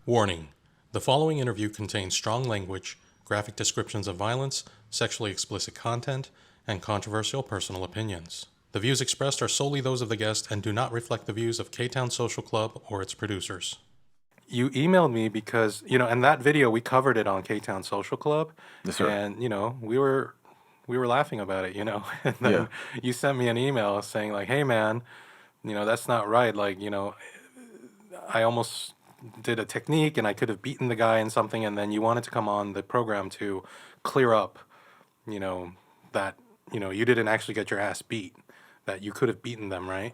Warning: the following interview contains strong language, graphic descriptions of violence, sexually explicit content, and controversial personal opinions. The views expressed are solely those of the guest and do not reflect the views of KTOWN Social Club or its producers. You emailed me because, in that video we covered it on KTOWN Social Club. Yes, sir. And, we were laughing about it, And then you sent me an email saying like, "Hey man, that's not right. I almost did a technique and I could have beaten the guy in something, and then you wanted to come on the program to clear up, that, you didn't actually get your ass beat, that you could have beaten them, right?"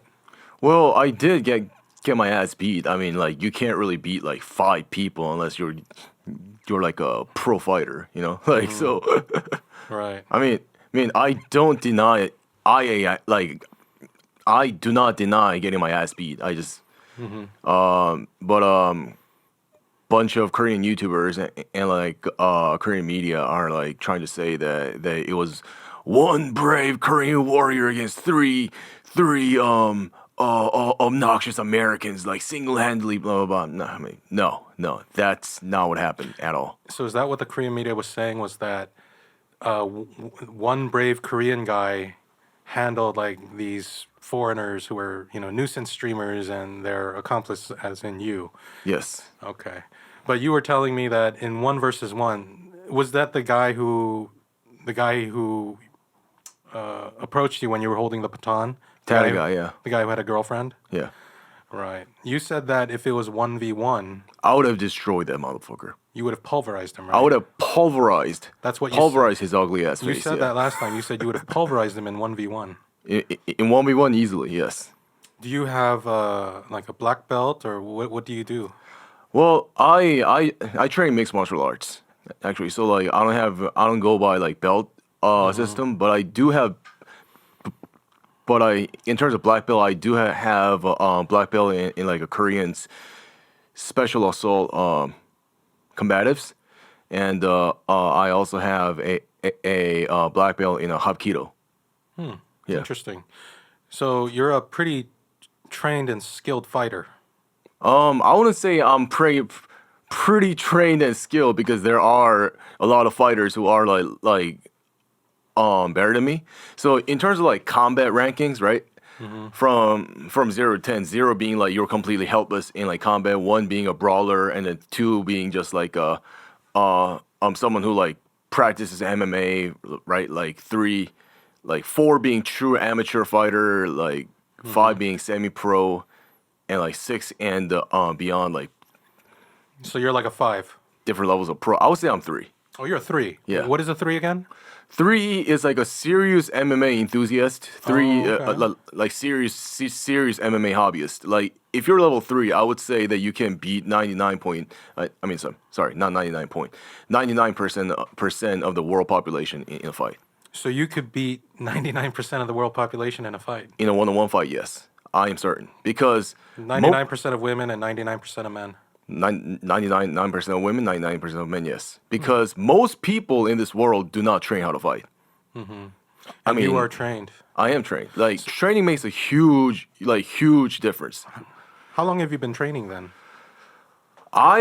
Well, I did get my ass beat. I mean, like, you can't really beat like 5 people unless you're like a pro fighter, Like, so Right. I mean, I don't deny I do not deny getting my ass beat. I just bunch of Korean YouTubers and Korean media are like trying to say that it was one brave Korean warrior against three obnoxious Americans, like single-handedly, blah blah blah. No, that's not what happened at all. So is that what the Korean media was saying, was that one brave Korean guy handled like these foreigners who were, nuisance streamers and their accomplice, as in you? Yes. Okay. But you were telling me that in 1v1, was that the guy who approached you when you were holding the baton? That guy, yeah. The guy who had a girlfriend? Yeah. Right. You said that if it was 1v1, I would have destroyed that motherfucker. you would have pulverized him, right? I would have pulverized. That's what you Pulverized his ugly ass You face. said yeah. that last time. You said you would have pulverized him in 1v1. In 1v1 easily, yes. Do you have like a black belt, or what do you do? Well, I train mixed martial arts actually. So like I don't go by like belt system, but I do have. But in terms of black belt, I do have black belt in like a Korean special assault combatives, and I also have a black belt in a Hapkido. Yeah. Interesting. So you're a pretty trained and skilled fighter. I wouldn't say I'm pretty trained and skilled, because there are a lot of fighters who are better than me. So in terms of like combat rankings, right? From 0 to 10, 0 being like you're completely helpless in like combat, 1 being a brawler, and then 2 being just like someone who like practices MMA, right? Like 3, like 4 being true amateur fighter, like 5 being semi-pro, and like 6 and beyond, like So you're like a 5. different levels of pro. I would say I'm 3. Oh, you're a 3. Yeah. What is a 3 again? 3 is like a serious MMA enthusiast. 3 okay. Like serious MMA hobbyist. Like if you're level 3, I would say that you can beat 99% of the world population in a fight. So you could beat 99% of the world population in a fight. In a one-on-one fight, yes, I am certain, because 99% of women and 99% of men. 99% of women, 99% of men, yes. Because most people in this world do not train how to fight. I mean, You are trained. I am trained. Like, training makes a huge difference. How long have you been training then? I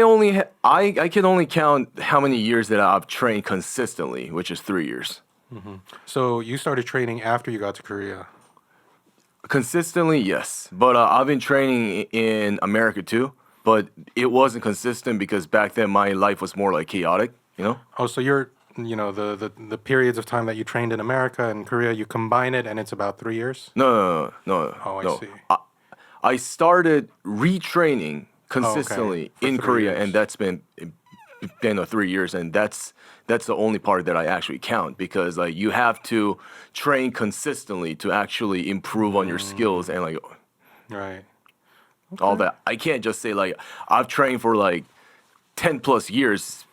can only count how many years that I've trained consistently, which is 3 years. So you started training after you got to Korea. Consistently, yes. But I've been training in America too. But it wasn't consistent because back then my life was more like chaotic, Oh, so you're, the periods of time that you trained in America and Korea, you combine it and it's about 3 years? No. Oh, I no. see. I started retraining consistently For in 3 Korea, years. and that's been 3 years, and that's the only part that I actually count, because like you have to train consistently to actually improve on your skills and like Right. all that. I can't just say like I've trained for like 10 plus years,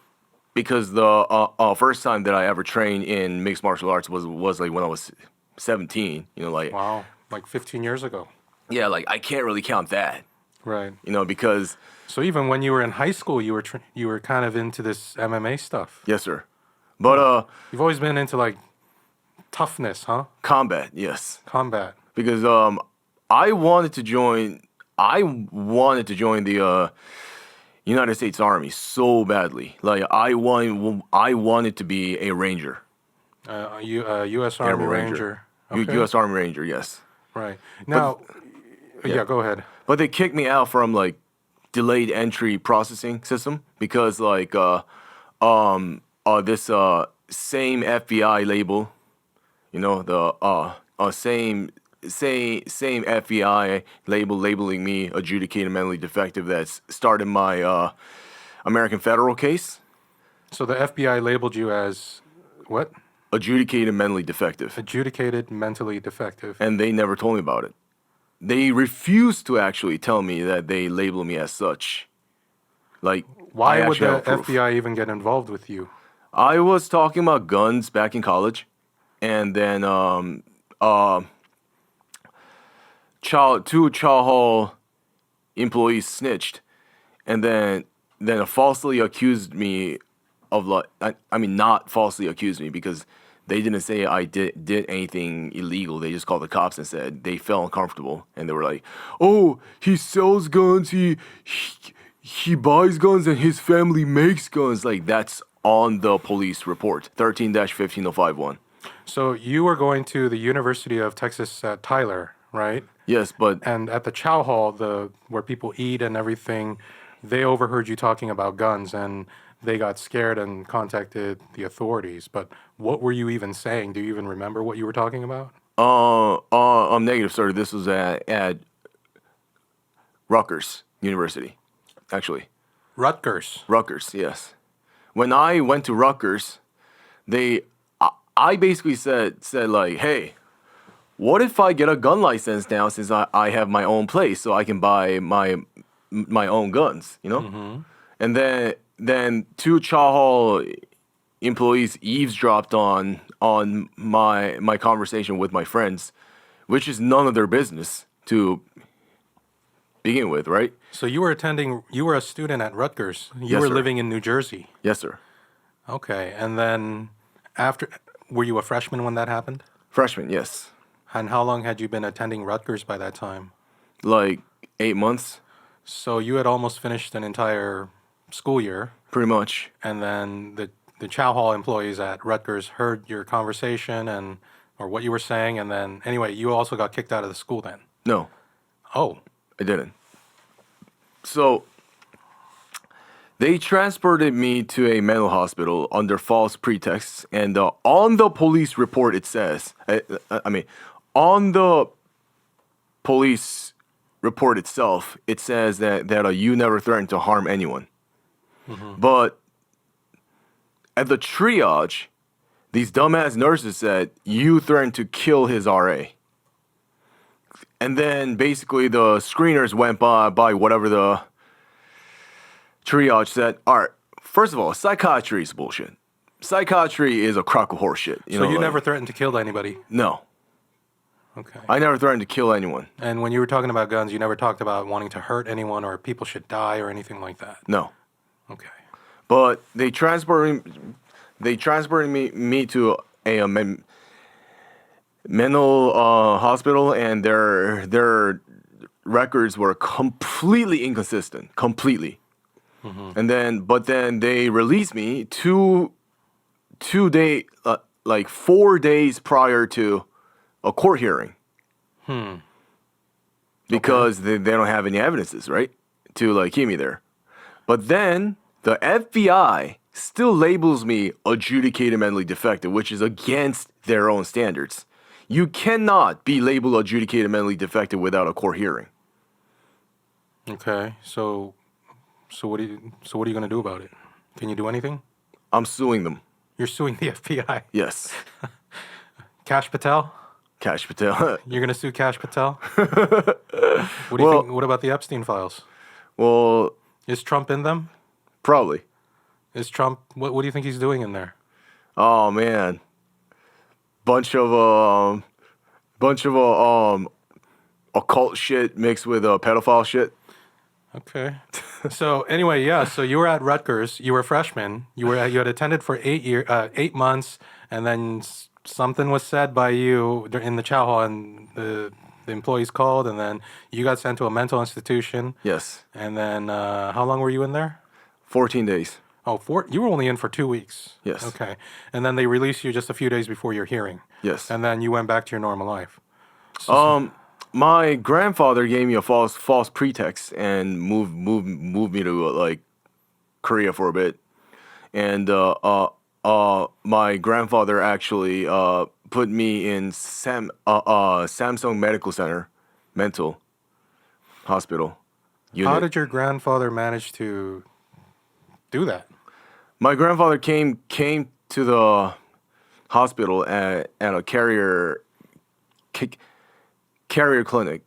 because the first time that I ever trained in mixed martial arts was like when I was 17. Like Wow. Like 15 years ago. yeah, like I can't really count that. Right. Because So even when you were in high school, you were kind of into this MMA stuff. yes, sir. But You've always been into like toughness, huh? combat, yes. Combat. Because I wanted to join the United States Army so badly. Like I wanted to be a ranger, U.S. Army airborne Ranger. Okay. U.S. Army Ranger. Yes, Right. Now, yeah, go ahead. but they kicked me out from like delayed entry processing system because like this same FBI label, you know, the same FBI label labeling me adjudicated mentally defective that's started my American federal case. So the FBI labeled you as what? Adjudicated mentally defective. Adjudicated mentally defective. And they never told me about it. They refused to actually tell me that they label me as such. Like, Why would the FBI even get involved with you? I was talking about guns back in college, and then two Chow Hall employees snitched, and then falsely accused me of like I mean not falsely accused me because they didn't say I did anything illegal. They just called the cops and said they felt uncomfortable, and they were like, "Oh, he sells guns. He buys guns, and his family makes guns." Like that's on the police report 13-15051. So you were going to the University of Texas at Tyler, right? Yes, but And at the Chow Hall, where people eat and everything, they overheard you talking about guns, and they got scared and contacted the authorities. But what were you even saying? Do you even remember what you were talking about? I'm negative, sir. This was at Rutgers University, actually. Rutgers, yes. When I went to Rutgers, I basically said like, hey, what if I get a gun license now since I have my own place so I can buy my own guns, you know? Mm-hmm. And then two Chow Hall employees eavesdropped on my conversation with my friends, which is none of their business to begin with, right? So you were a student at Rutgers. You Yes, were sir. living in New Jersey. Yes, sir. Okay. And then were you a freshman when that happened? Freshman, yes. And how long had you been attending Rutgers by that time? Like 8 months, So you had almost finished an entire school year, pretty much. and then the Chow Hall employees at Rutgers heard your conversation or what you were saying, and then anyway, you also got kicked out of the school then. No, Oh, I didn't. So they transported me to a mental hospital under false pretexts, and on the police report it says, on the police report itself, it says that you never threatened to harm anyone. Mm-hmm. But at the triage, these dumbass nurses said you threatened to kill his RA. And then basically the screeners went by whatever the triage said. All right, first of all, psychiatry is bullshit. Psychiatry is a crock of horse shit. so you never threatened to kill anybody? No. Okay. I never threatened to kill anyone. And when you were talking about guns, you never talked about wanting to hurt anyone or people should die or anything like that? No. Okay. But they transported me to a mental hospital, and their records were completely inconsistent, completely. Mm-hmm. And then they released me 4 days prior to a court hearing. Because they don't have any evidences, right, to like keep me there. But then the FBI still labels me adjudicated mentally defective, which is against their own standards. You cannot be labeled adjudicated mentally defective without a court hearing. Okay. So what are you going to do about it? Can you do anything? I'm suing them. You're suing the FBI? Yes. Kash Patel? Kash Patel. You're going to sue Kash Patel? What do you think? What about the Epstein files? Well, Is Trump in them? probably. Is Trump? What do you think he's doing in there? Oh man, bunch of occult shit mixed with pedophile shit. Okay. So anyway, yeah. So you were at Rutgers. You were a freshman. You had attended for 8 months, and then something was said by you in the chow hall, and the employees called, and then you got sent to a mental institution. Yes. And then how long were you in there? 14 days. Oh, you were only in for 2 weeks. Yes. Okay. And then they released you just a few days before your hearing. Yes. And then you went back to your normal life. My grandfather gave me a false pretext and moved me to like Korea for a bit, and my grandfather actually put me in Samsung Medical Center, mental hospital unit. How did your grandfather manage to do that? My grandfather came to the hospital at a carrier clinic,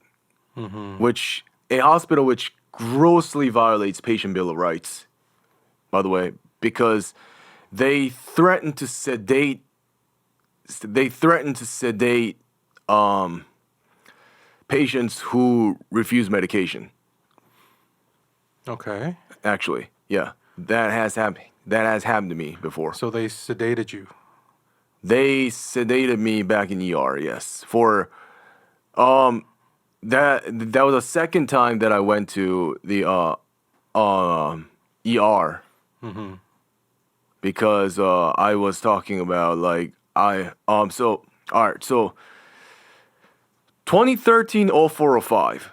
which a hospital which grossly violates patient bill of rights, by the way, because they threaten to sedate patients who refuse medication. Okay. Actually, yeah, that has happened to me before. So they sedated you. They sedated me back in ER, yes. For that was the second time that I went to the ER. Because I was talking about like so all right, so 2013 0405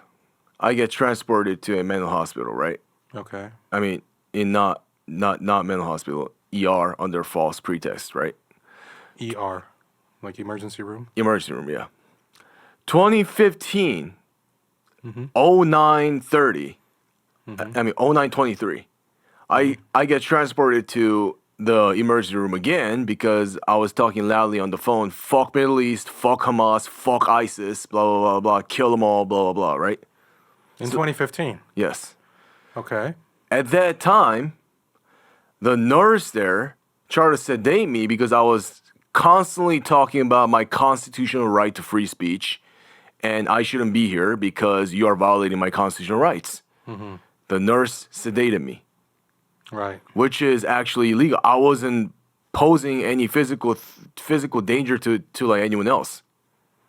I get transported to a mental hospital, right? Okay. I mean, in not mental hospital, ER under false pretext, right? ER, like emergency room. Emergency room, yeah. 2015, 0930, I mean 0923, I get transported to the emergency room again because I was talking loudly on the phone. Fuck Middle East, fuck Hamas, fuck ISIS, blah blah blah blah, kill them all, blah blah blah, right? In 2015. Yes. Okay. At that time, the nurse there tried to sedate me because I was constantly talking about my constitutional right to free speech, and I shouldn't be here because you are violating my constitutional rights. The nurse sedated me. Right. Which is actually illegal. I wasn't posing any physical danger to like anyone else.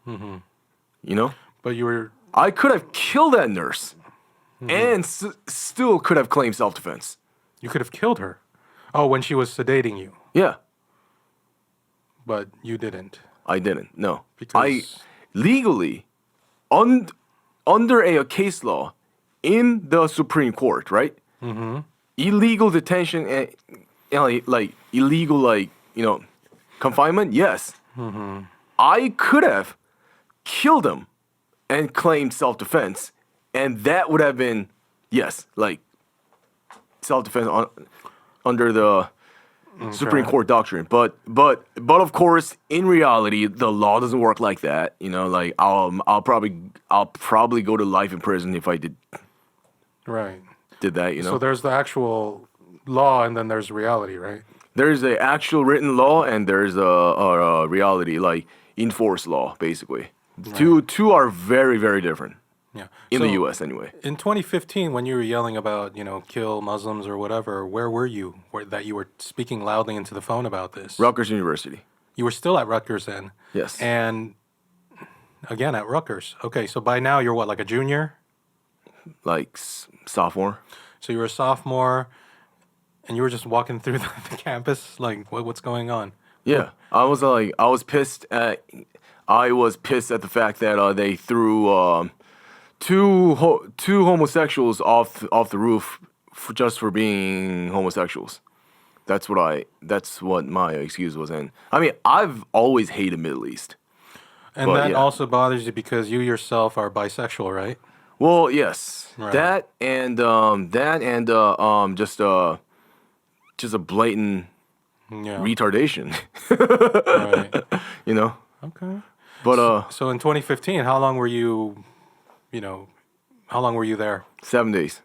You know? But you were... I could have killed that nurse and still could have claimed self-defense. You could have killed her. Oh, when she was sedating you. Yeah. But you didn't. I didn't. No. Because... I legally, under a case law in the Supreme Court, right? Illegal detention and like illegal confinement, yes. I could have killed him and claimed self-defense, and that would have been like self-defense under the Supreme Court doctrine. But of course, in reality, the law doesn't work like that. You know, like I'll probably go to life in prison if I did that, you know. So there's the actual law, and then there's reality, right? There's the actual written law, and there's a reality, like enforced law, basically. Right. Two are very, very different. Yeah. In the U.S. anyway. In 2015, when you were yelling about, kill Muslims or whatever, where were you? That you were speaking loudly into the phone about this? Rutgers University. You were still at Rutgers then? Yes. And again at Rutgers. Okay, so by now you're what, like a junior? Like sophomore. So you were a sophomore, and you were just walking through the campus, like what's going on? Yeah, I was pissed at the fact that they threw two homosexuals off the roof just for being homosexuals. That's what my excuse was. And I mean, I've always hated Middle East. And that also bothers you because you yourself are bisexual, right? Well, yes. Right. That and just a blatant retardation. Right. You know? Okay. But so in 2015, how long were you there? 7 days.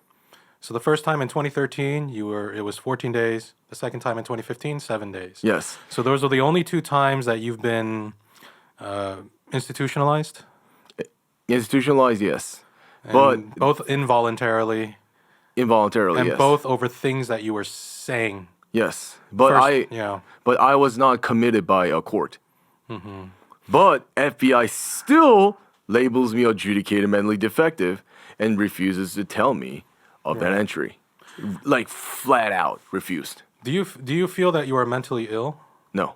So the first time in 2013, it was 14 days. The second time in 2015, 7 days. Yes. So those are the only two times that you've been institutionalized? Institutionalized, yes. And but both involuntarily. Involuntarily, and yes. And both over things that you were saying. Yes. But I was not committed by a court. But FBI still labels me adjudicated mentally defective, and refuses to tell me of that entry. Like flat out refused. Do you feel that you are mentally ill? No.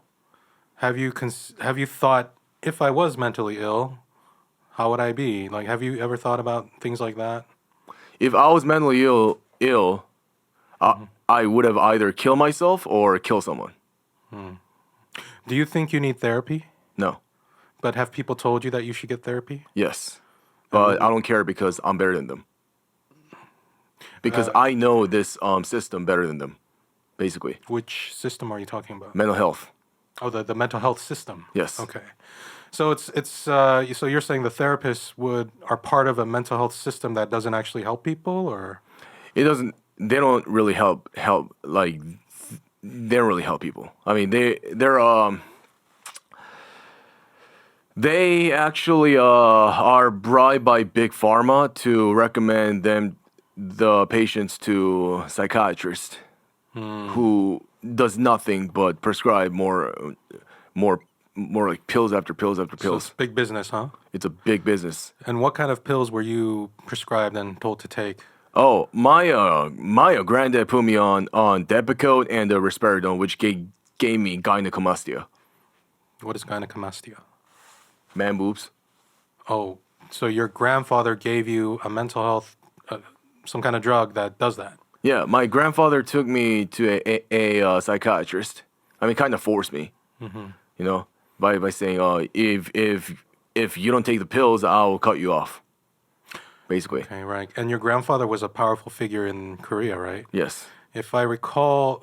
Have you thought, if I was mentally ill, how would I be? Like, have you ever thought about things like that? If I was mentally ill, I would have either killed myself or kill someone. Do you think you need therapy? No. But have people told you that you should get therapy? Yes. But I don't care because I'm better than them. Because I know this system better than them, basically. Which system are you talking about? Mental health. Oh, the mental health system. Yes. Okay. So so you're saying the therapists are part of a mental health system that doesn't actually help people, or? It doesn't. They don't really help. Like they don't really help people. I mean, they actually are bribed by big pharma to recommend the patients to psychiatrists who does nothing but prescribe more like pills after pills after So pills. it's big business, huh? It's a big business. And what kind of pills were you prescribed and told to take? Oh, my granddad put me on Defective and risperidone, which gave me gynecomastia. What is gynecomastia? Man boobs. Oh, so your grandfather gave you a mental health, some kind of drug that does that? Yeah, my grandfather took me to a psychiatrist. I mean, kind of forced me. You know, by saying, if you don't take the pills, I'll cut you off. Basically. Okay, right. And your grandfather was a powerful figure in Korea, right? Yes. If I recall,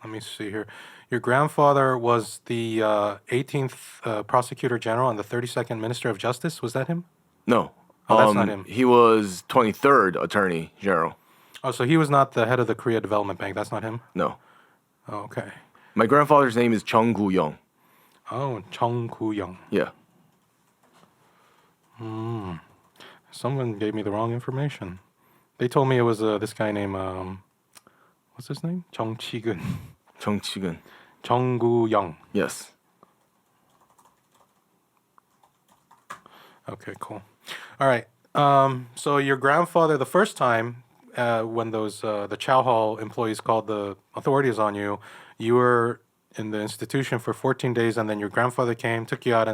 let me see here. Your grandfather was the 18th Prosecutor General and the 32nd Minister of Justice. Was that him? No. Oh, that's not him. He was 23rd Attorney General. Oh, so he was not the head of the Korea Development Bank. That's not him? No. Oh, okay. My grandfather's name is Chung Gu-young. Oh, Chung Koo-young. Yeah. Someone gave me the wrong information. They told me it was this guy named, what's his name? Chung Chi-gun. Chung Chi-gun. Chung Gu-young. Yes. Okay, cool. All right. So your grandfather, the first time when the Chow Hall employees called the authorities on you, you were in the institution for 14 days, and then your grandfather came, took you out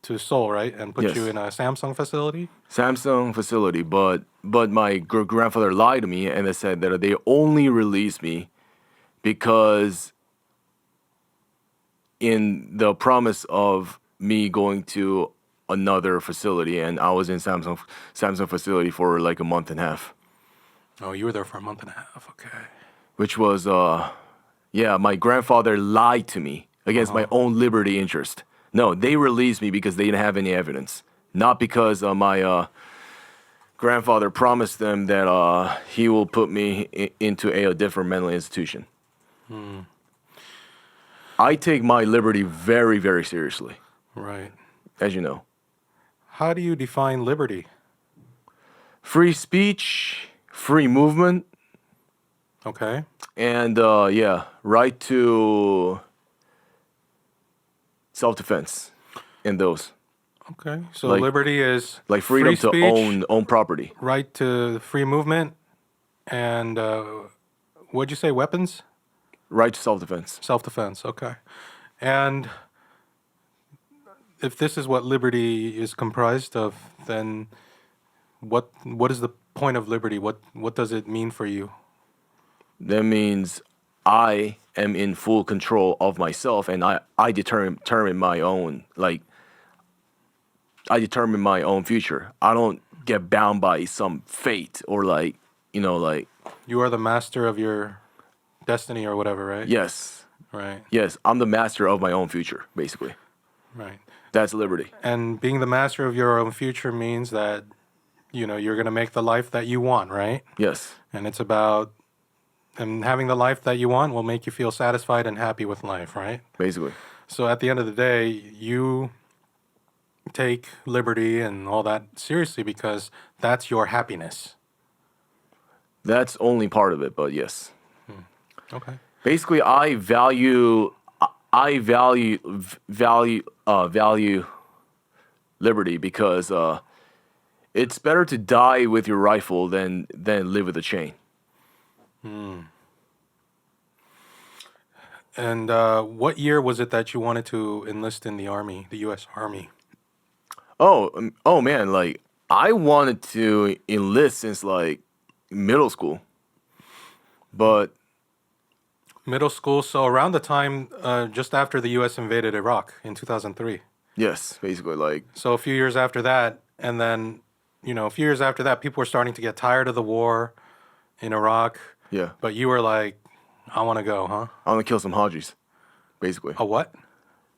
to Seoul, right, and put Yes. you in a Samsung facility? Samsung facility, but my grandfather lied to me and they said that they only released me because in the promise of me going to another facility, and I was in Samsung facility for like a month and a half, Oh, you were there for a month and a half. Okay. which was my grandfather lied to me against my own liberty interest. No, they released me because they didn't have any evidence, not because my grandfather promised them that he will put me into a different mental institution. I take my liberty very, very seriously, Right. as you know. How do you define liberty? Free speech, free movement, Okay. and right to self-defense in those. Okay. So Like- liberty is Like freedom free to speech, own property. right to free movement, and what'd you say? Weapons? Right to self-defense. Self-defense. Okay. And if this is what liberty is comprised of, then what is the point of liberty? What does it mean for you? That means I am in full control of myself, and I determine my own, like, I determine my own future. I don't get bound by some fate or like You are the master of your destiny or whatever, right? yes, Right. I'm the master of my own future, basically. Right. That's liberty. And being the master of your own future means that you're going to make the life that you want, right? Yes, And it's about and having the life that you want will make you feel satisfied and happy with life, right? basically. So at the end of the day, you take liberty and all that seriously because that's your happiness. That's only part of it, but yes. Okay. Basically, I value liberty because it's better to die with your rifle than live with a chain. And what year was it that you wanted to enlist in the Army, the U.S. Army? Oh man, like I wanted to enlist since like middle school, but Middle school, so around the time just after the U.S. invaded Iraq in 2003. yes, basically like So a few years after that, and then, a few years after that, people were starting to get tired of the war in Iraq. yeah, But you were like, I want to go, huh? I want to kill some Hajis, basically. A what?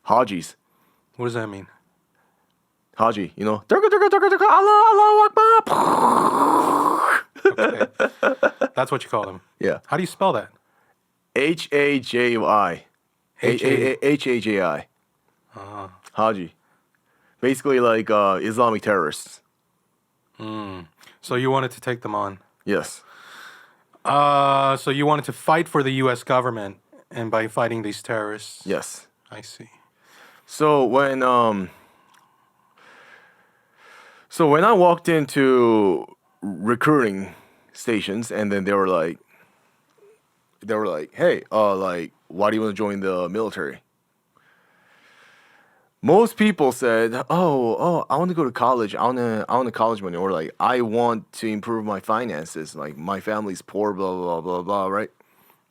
Hajis, What does that mean? Haji, you know, Durga, Durga, Durga, Durga, Allah, Allah Akbar. Okay. That's what you call them. Yeah, How do you spell that? Hajai, Hajai, Haji, basically like Islamic terrorists. So you wanted to take them on. Yes, So you wanted to fight for the U.S. government, and by fighting these terrorists. yes. I see. So when I walked into recruiting stations, and then they were like, hey, like, why do you want to join the military? Most people said, oh, I want to go to college. I want to college money, or like, I want to improve my finances. Like, my family's poor, blah blah blah blah, right?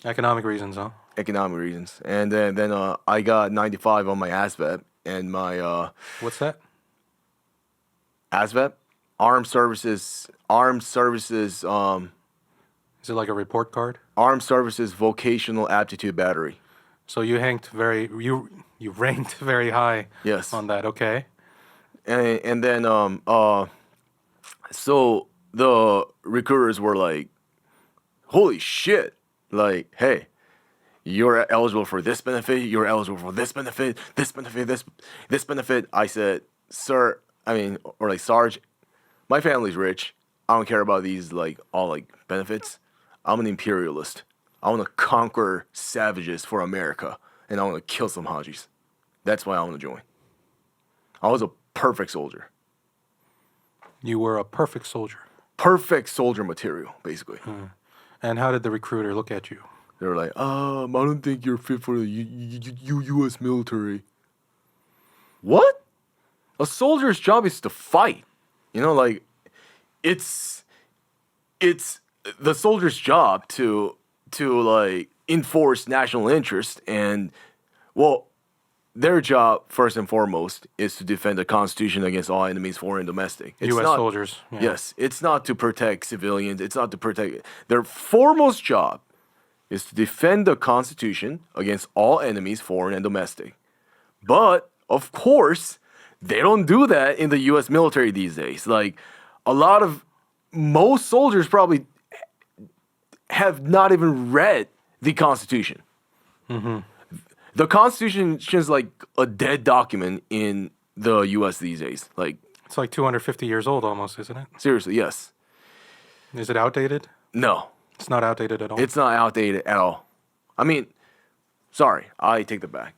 Economic reasons, huh? Economic reasons. And then I got 95 on my ASVAB, and my What's that? ASVAB, Armed Services, Is it like a report card? Armed Services Vocational Aptitude Battery. So you you ranked very high. Yes. On that. Okay. And then so the recruiters were like, holy shit, like, hey, you're eligible for this benefit, you're eligible for this benefit, this benefit, this benefit. I said, sir, or like, Sarge, my family's rich. I don't care about these like all like benefits. I'm an imperialist. I want to conquer savages for America, and I want to kill some Hajis. That's why I want to join. I was a perfect soldier. You were a perfect soldier. Perfect soldier material, basically. And how did the recruiter look at you? They were like, I don't think you're fit for the U.S. military. What? A soldier's job is to fight. You know, like, it's the soldier's job to like enforce national interest, and well, their job first and foremost is to defend the Constitution against all enemies, foreign and domestic. It's U.S. not, soldiers. Yeah. Yes, it's not to protect civilians. It's not to protect. Their foremost job is to defend the Constitution against all enemies, foreign and domestic. But of course, they don't do that in the U.S. military these days. Like, most soldiers probably have not even read the Constitution. Mm-hmm. The Constitution is like a dead document in the U.S. these days. Like, It's like 250 years old almost, isn't it? seriously, yes. Is it outdated? No, It's not outdated at all. it's not outdated at all. I mean, sorry, I take that back.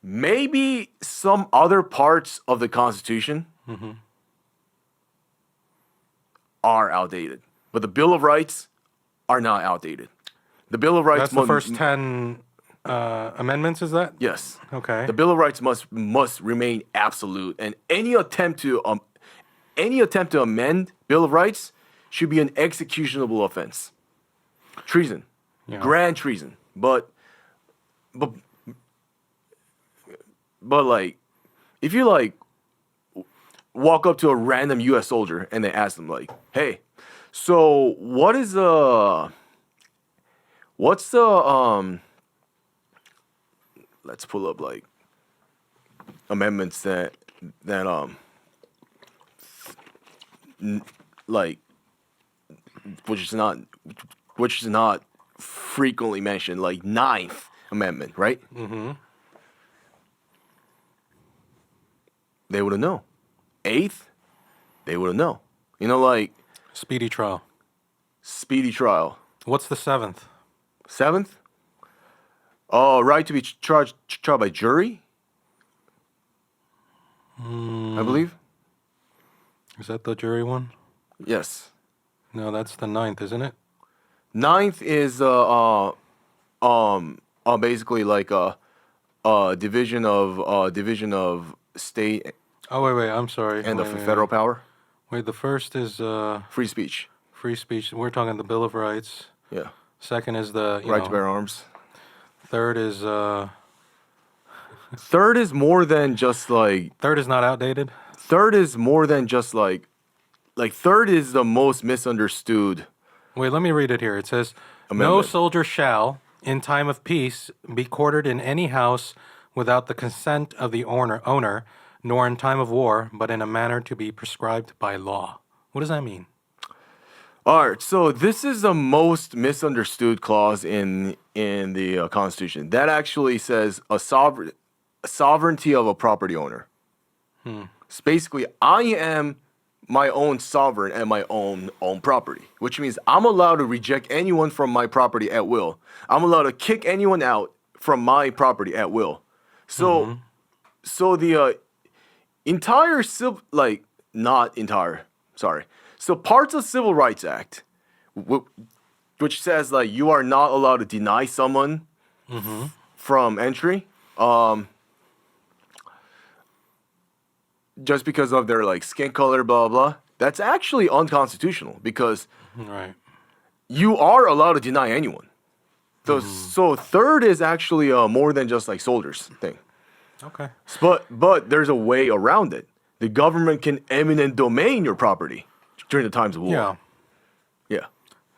Maybe some other parts of the Constitution are outdated, but the Bill of Rights are not outdated. The Bill of Rights. That's the first 10 amendments, is that? Yes. Okay. The Bill of Rights must remain absolute, and any attempt to amend Bill of Rights should be an executionable offense. Treason, Yeah. grand treason. But like, if you like walk up to a random U.S. soldier and they ask them like, "Hey, so what's the let's pull up like amendments that like which is not frequently mentioned, like Ninth Amendment, right? Mm-hmm. They wouldn't know. Eighth, they wouldn't know. You know, like Speedy trial. speedy trial. What's the 7th? Seventh, right to be charged by jury. I believe. Is that the jury one? Yes. No, that's the 9th, isn't it? 9th is basically like a division of state Oh, wait, I'm sorry. and Wait, of wait, federal wait. power. Wait, the first is Free speech. free speech. We're talking the Bill of Rights. Yeah. Second is the, Right to bear arms. third is Third is more than just like. third is not outdated. Third is more than just like third is the most misunderstood Wait, let me read it here. It says, "No amendment. soldier shall, in time of peace, be quartered in any house without the consent of the owner, nor in time of war, but in a manner to be prescribed by law." What does that mean? All right, so this is the most misunderstood clause in the Constitution. That actually says a sovereignty of a property owner. It's basically, I am my own sovereign and my own property, which means I'm allowed to reject anyone from my property at will. I'm allowed to kick anyone out from my property at will. So, so the entire not entire, sorry. So parts of Civil Rights Act, which says like you are not allowed to deny someone from entry, just because of their like skin color, blah blah blah. That's actually unconstitutional because Right. you are allowed to deny anyone. So third is actually more than just like soldiers thing. Okay. But there's a way around it. The government can eminent domain your property during the times of war. Yeah. Yeah.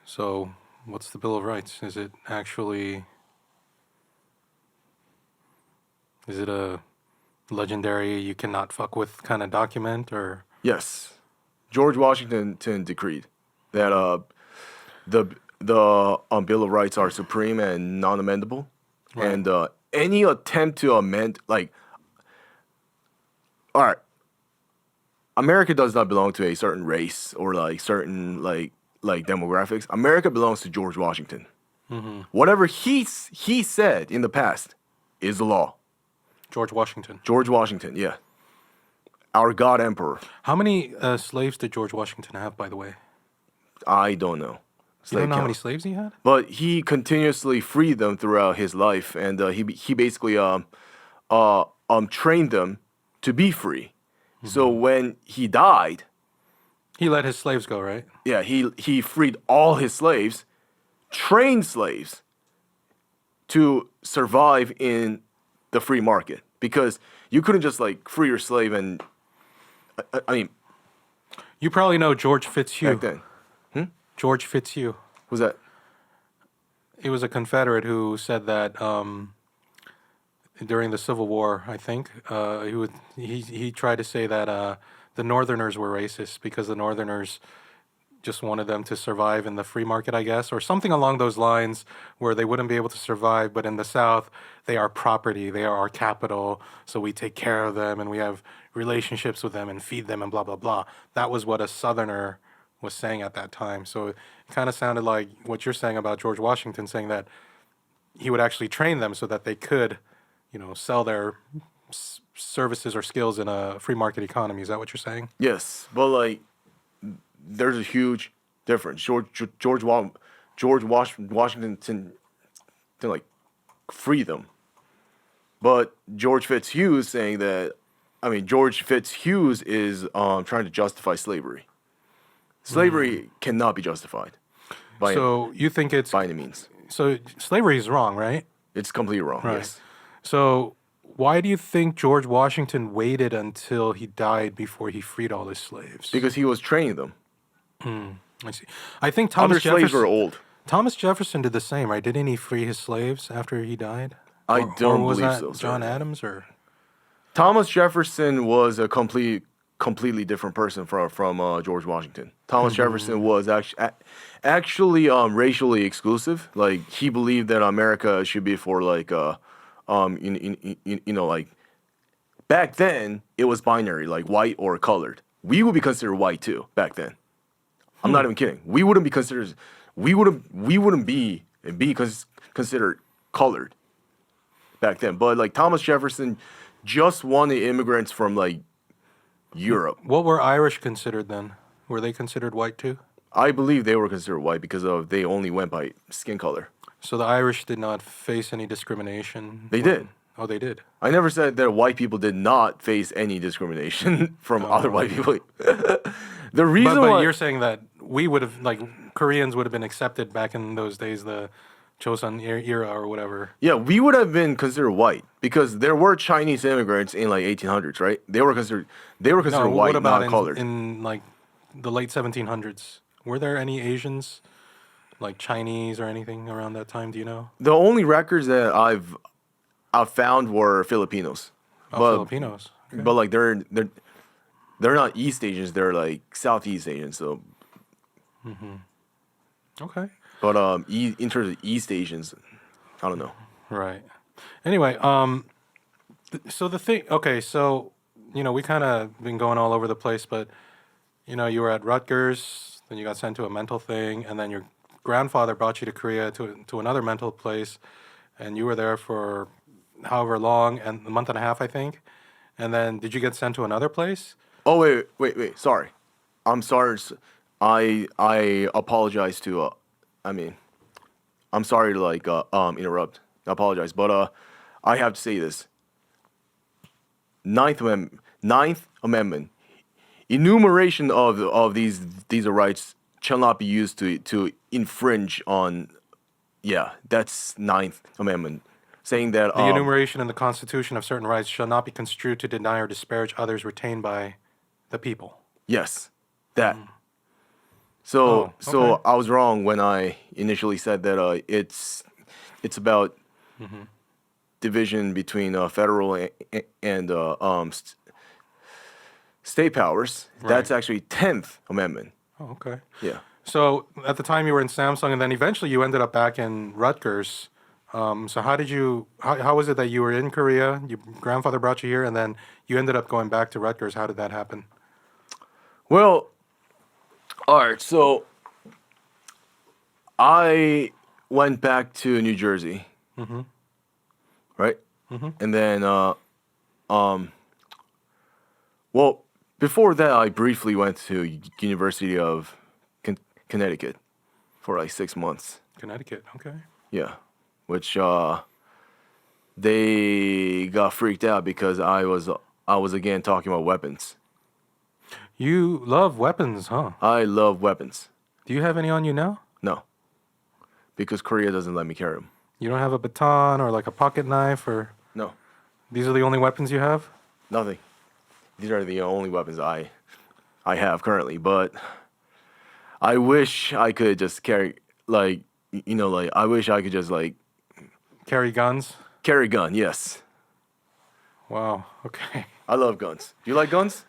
So, what's the Bill of Rights? Is it actually? Is it a legendary you cannot fuck with kind of document, or? Yes. George Washington decreed that the Bill of Rights are supreme and non-amendable, Right. and any attempt to amend, like, all right, America does not belong to a certain race or like certain like demographics. America belongs to George Washington. Whatever he said in the past is the law. George Washington. George Washington, yeah, our God Emperor. How many slaves did George Washington have, by the way? I don't know. You don't know how count. many slaves he had? But he continuously freed them throughout his life, and he basically trained them to be free. So when he died, He let his slaves go, right? yeah, he freed all his slaves, trained slaves to survive in the free market, because you couldn't just like free your slave and I mean You probably know George Fitzhugh. back then. George Fitzhugh. Was that? He was a Confederate who said that during the Civil War, I think, he tried to say that the Northerners were racist because the Northerners just wanted them to survive in the free market, I guess, or something along those lines, where they wouldn't be able to survive. But in the South, they are property, they are our capital, so we take care of them and we have relationships with them and feed them and blah, blah, blah. That was what a Southerner was saying at that time. So it kind of sounded like what you're saying about George Washington, saying that he would actually train them so that they could, sell their services or skills in a free market economy. Is that what you're saying? Yes, but like there's a huge difference. Washington to like free them, but George Fitzhugh is saying that. I mean, George Fitzhugh is trying to justify slavery. Slavery cannot be justified So you think it's by any means. so slavery is wrong, right? It's completely wrong. Right. Yes. So why do you think George Washington waited until he died before he freed all his slaves? Because he was training them. I see. I think Other Thomas slaves Jefferson. were old. Thomas Jefferson did the same, right? Didn't he free his slaves after he died? I Or don't was believe that so, sir. John Adams or? Thomas Jefferson was a completely different person from George Washington. Thomas Jefferson was actually racially exclusive. Like he believed that America should be for like like back then it was binary, like white or colored. We would be considered white too back then. I'm not even kidding. We wouldn't be considered. We wouldn't be considered colored back then. But like Thomas Jefferson just wanted immigrants from like Europe. What were Irish considered then? Were they considered white too? I believe they were considered white because they only went by skin color. So the Irish did not face any discrimination? They did. Oh, they did. I never said that white people did not face any discrimination from other white people. The reason But why you're saying that we would have, like, Koreans would have been accepted back in those days, the Joseon era or whatever. yeah, we would have been considered white because there were Chinese immigrants in like 1800s, right? They were considered No, white, what about not colored. in like the late 1700s? Were there any Asians, like Chinese or anything around that time? Do you know? The only records that I've found were Filipinos. Oh, but, Filipinos. Okay. But like they're not East Asians, they're like Southeast Asians. So Okay. but in terms of East Asians, I don't know. Right. Anyway, so the thing, okay, so, we kind of been going all over the place, but, you were at Rutgers, then you got sent to a mental thing, and then your grandfather brought you to Korea to another mental place, and you were there for however long, and a month and a half, I think. And then did you get sent to another place? Oh wait. Sorry, I'm sorry. I apologize to. I'm sorry to like interrupt. I apologize, but I have to say this. Ninth Amendment. Enumeration of these rights shall not be used to infringe on. Yeah, that's Ninth Amendment, saying that The enumeration in the Constitution of certain rights shall not be construed to deny or disparage others retained by the people. yes, that. So Oh, so okay. I was wrong when I initially said that it's about division between federal and state powers. That's Right. actually 10th Amendment. Oh, okay. Yeah. So at the time you were in Samsung, and then eventually you ended up back in Rutgers. So how was it that you were in Korea? Your grandfather brought you here, and then you ended up going back to Rutgers. How did that happen? Well, all right. So I went back to New Jersey, right? And then, well, before that, I briefly went to University of Connecticut for like 6 months. Connecticut. Okay. Yeah, which they got freaked out because I was again talking about weapons. You love weapons, huh? I love weapons. Do you have any on you now? No, because Korea doesn't let me carry them. You don't have a baton or like a pocket knife, or No, these are the only weapons you have? nothing. These are the only weapons I have currently. But I wish I could just carry like I wish I could just like Carry guns? carry a gun. Yes, Wow. Okay. I love guns. Do you like guns?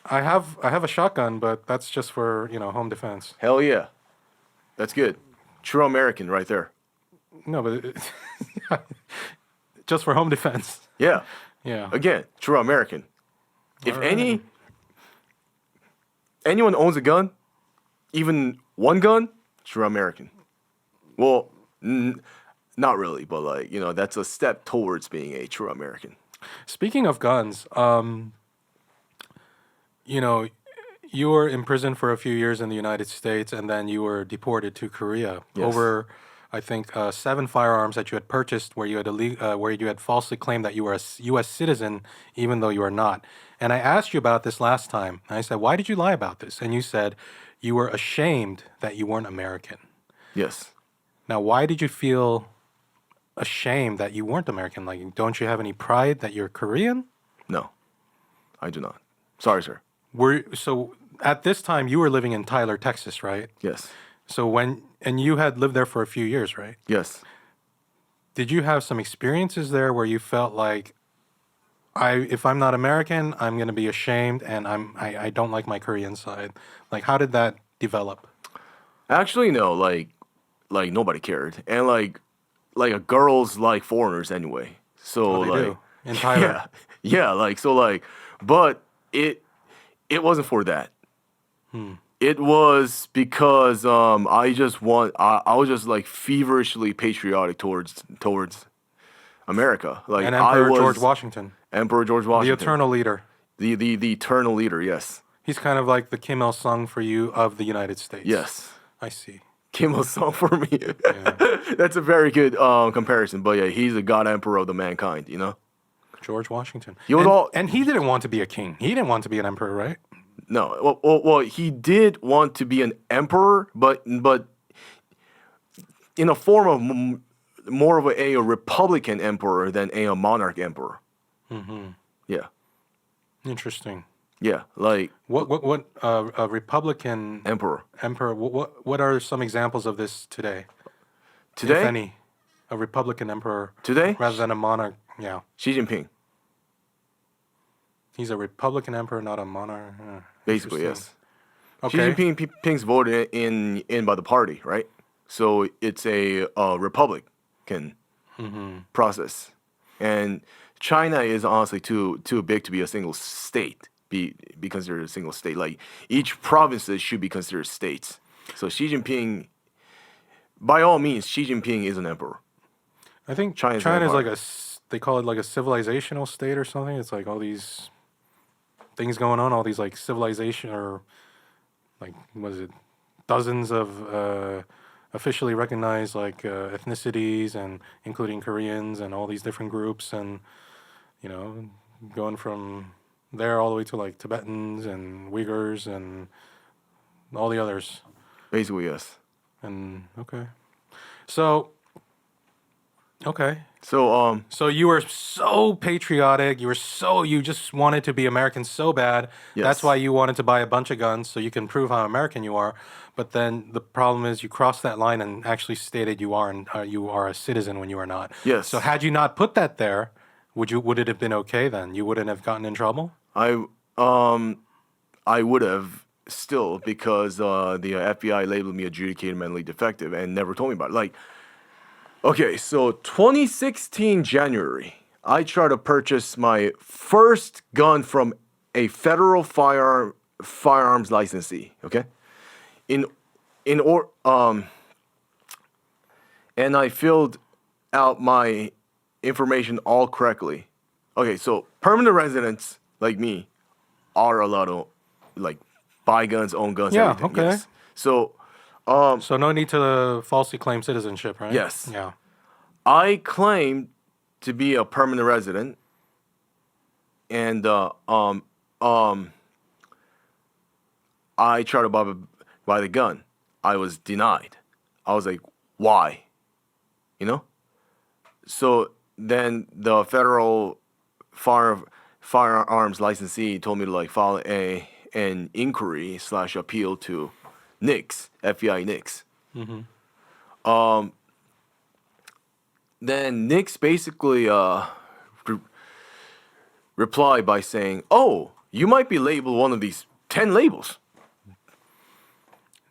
I have a shotgun, but that's just for home defense. Hell yeah, that's good. True American right there. No, but just for home defense. Yeah. Yeah. Again, true American. If Alright. anyone owns a gun, even one gun, true American. Well, not really, but like that's a step towards being a true American. Speaking of guns, you were imprisoned for a few years in the United States, and then you were deported to Korea Yes. over, I think, 7 firearms that you had purchased, where you had falsely claimed that you were a U.S. citizen, even though you are not. And I asked you about this last time. I said, "Why did you lie about this?" And you said you were ashamed that you weren't American. Yes. Now, why did you feel ashamed that you weren't American? Like, don't you have any pride that you're Korean? No, I do not. Sorry, sir. So at this time you were living in Tyler, Texas, right? Yes. So and you had lived there for a few years, right? Yes. Did you have some experiences there where you felt like if I'm not American, I'm going to be ashamed, and I don't like my Korean side? Like, how did that develop? Actually, no. Like nobody cared, and like girls like foreigners anyway. So Oh, they like do in Tyler. yeah. Like so like, but it wasn't for that. It was because I was just like feverishly patriotic towards America. Like And I Emperor was George Washington, Emperor George the Washington. eternal leader. The eternal leader, yes. He's kind of like the Kim Il Sung for you of the United States. Yes. I see. Kim Il Sung for me. Yeah. That's a very good comparison. But yeah, he's the god emperor of the mankind, you know? George Washington. He was and he didn't want to be a king. He didn't want to be an emperor, right? No. Well, he did want to be an emperor, but in a form of more of a republican emperor than a monarch emperor. Mm-hmm. Yeah. Interesting. Yeah, like What a Republican emperor. What are some examples of this today? Today? If any, a Republican emperor Today? rather than a monarch. Yeah, Xi Jinping. he's a Republican emperor, not a monarch. Basically, Interesting. yes. Okay. Xi Jinping's voted in by the party, right? So it's a Republican process, and China is honestly too big to be a single state. Be considered a single state. Like each provinces should be considered states. So Xi Jinping, by all means, Xi Jinping is an emperor. I think China's China's empire. like they call it like a civilizational state or something. It's like all these things going on, all these like civilization or like what is it, dozens of officially recognized like ethnicities and including Koreans and all these different groups and you know going from there all the way to like Tibetans and Uyghurs and all the others. Basically, yes. And okay. So okay. So So you were so patriotic. You just wanted to be American so bad. Yes. That's why you wanted to buy a bunch of guns so you can prove how American you are. But then the problem is you crossed that line and actually stated you are a citizen when you are not. Yes. So had you not put that there, would it have been okay then? You wouldn't have gotten in trouble? I would have still because the FBI labeled me adjudicated mentally defective and never told me about it. Like, okay, so 2016 January, I tried to purchase my first gun from a federal firearms licensee. Okay, and I filled out my information all correctly. Okay, so permanent residents like me are allowed to like buy guns, own guns, Yeah, everything. okay. Yes. So So no need to falsely claim citizenship, right? Yes. Yeah. I claim to be a permanent resident, and I tried to buy the gun. I was denied. I was like, why? You know? So then the federal firearms licensee told me to like file an inquiry / appeal to NICS, FBI NICS. Then NICS basically replied by saying, "Oh, you might be labeled one of these 10 labels."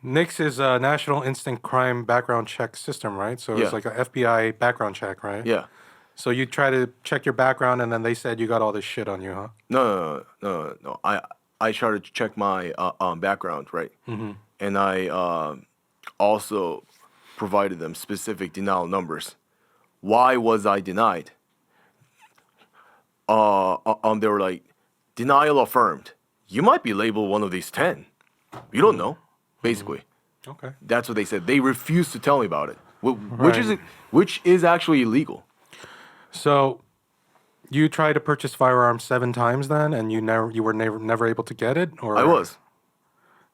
NICS is a National Instant Crime Background Check System, right? So Yeah. it's like a FBI background check, right? Yeah. So you try to check your background, and then they said you got all this shit on you, huh? No. I tried to check my background, right? And I also provided them specific denial numbers. Why was I denied? They were like, denial affirmed. You might be labeled one of these 10. You don't know, basically. Okay. That's what they said. They refused to tell me about it, Right. which is actually illegal. So you tried to purchase firearms 7 times then, and you were never able to get it, or I was.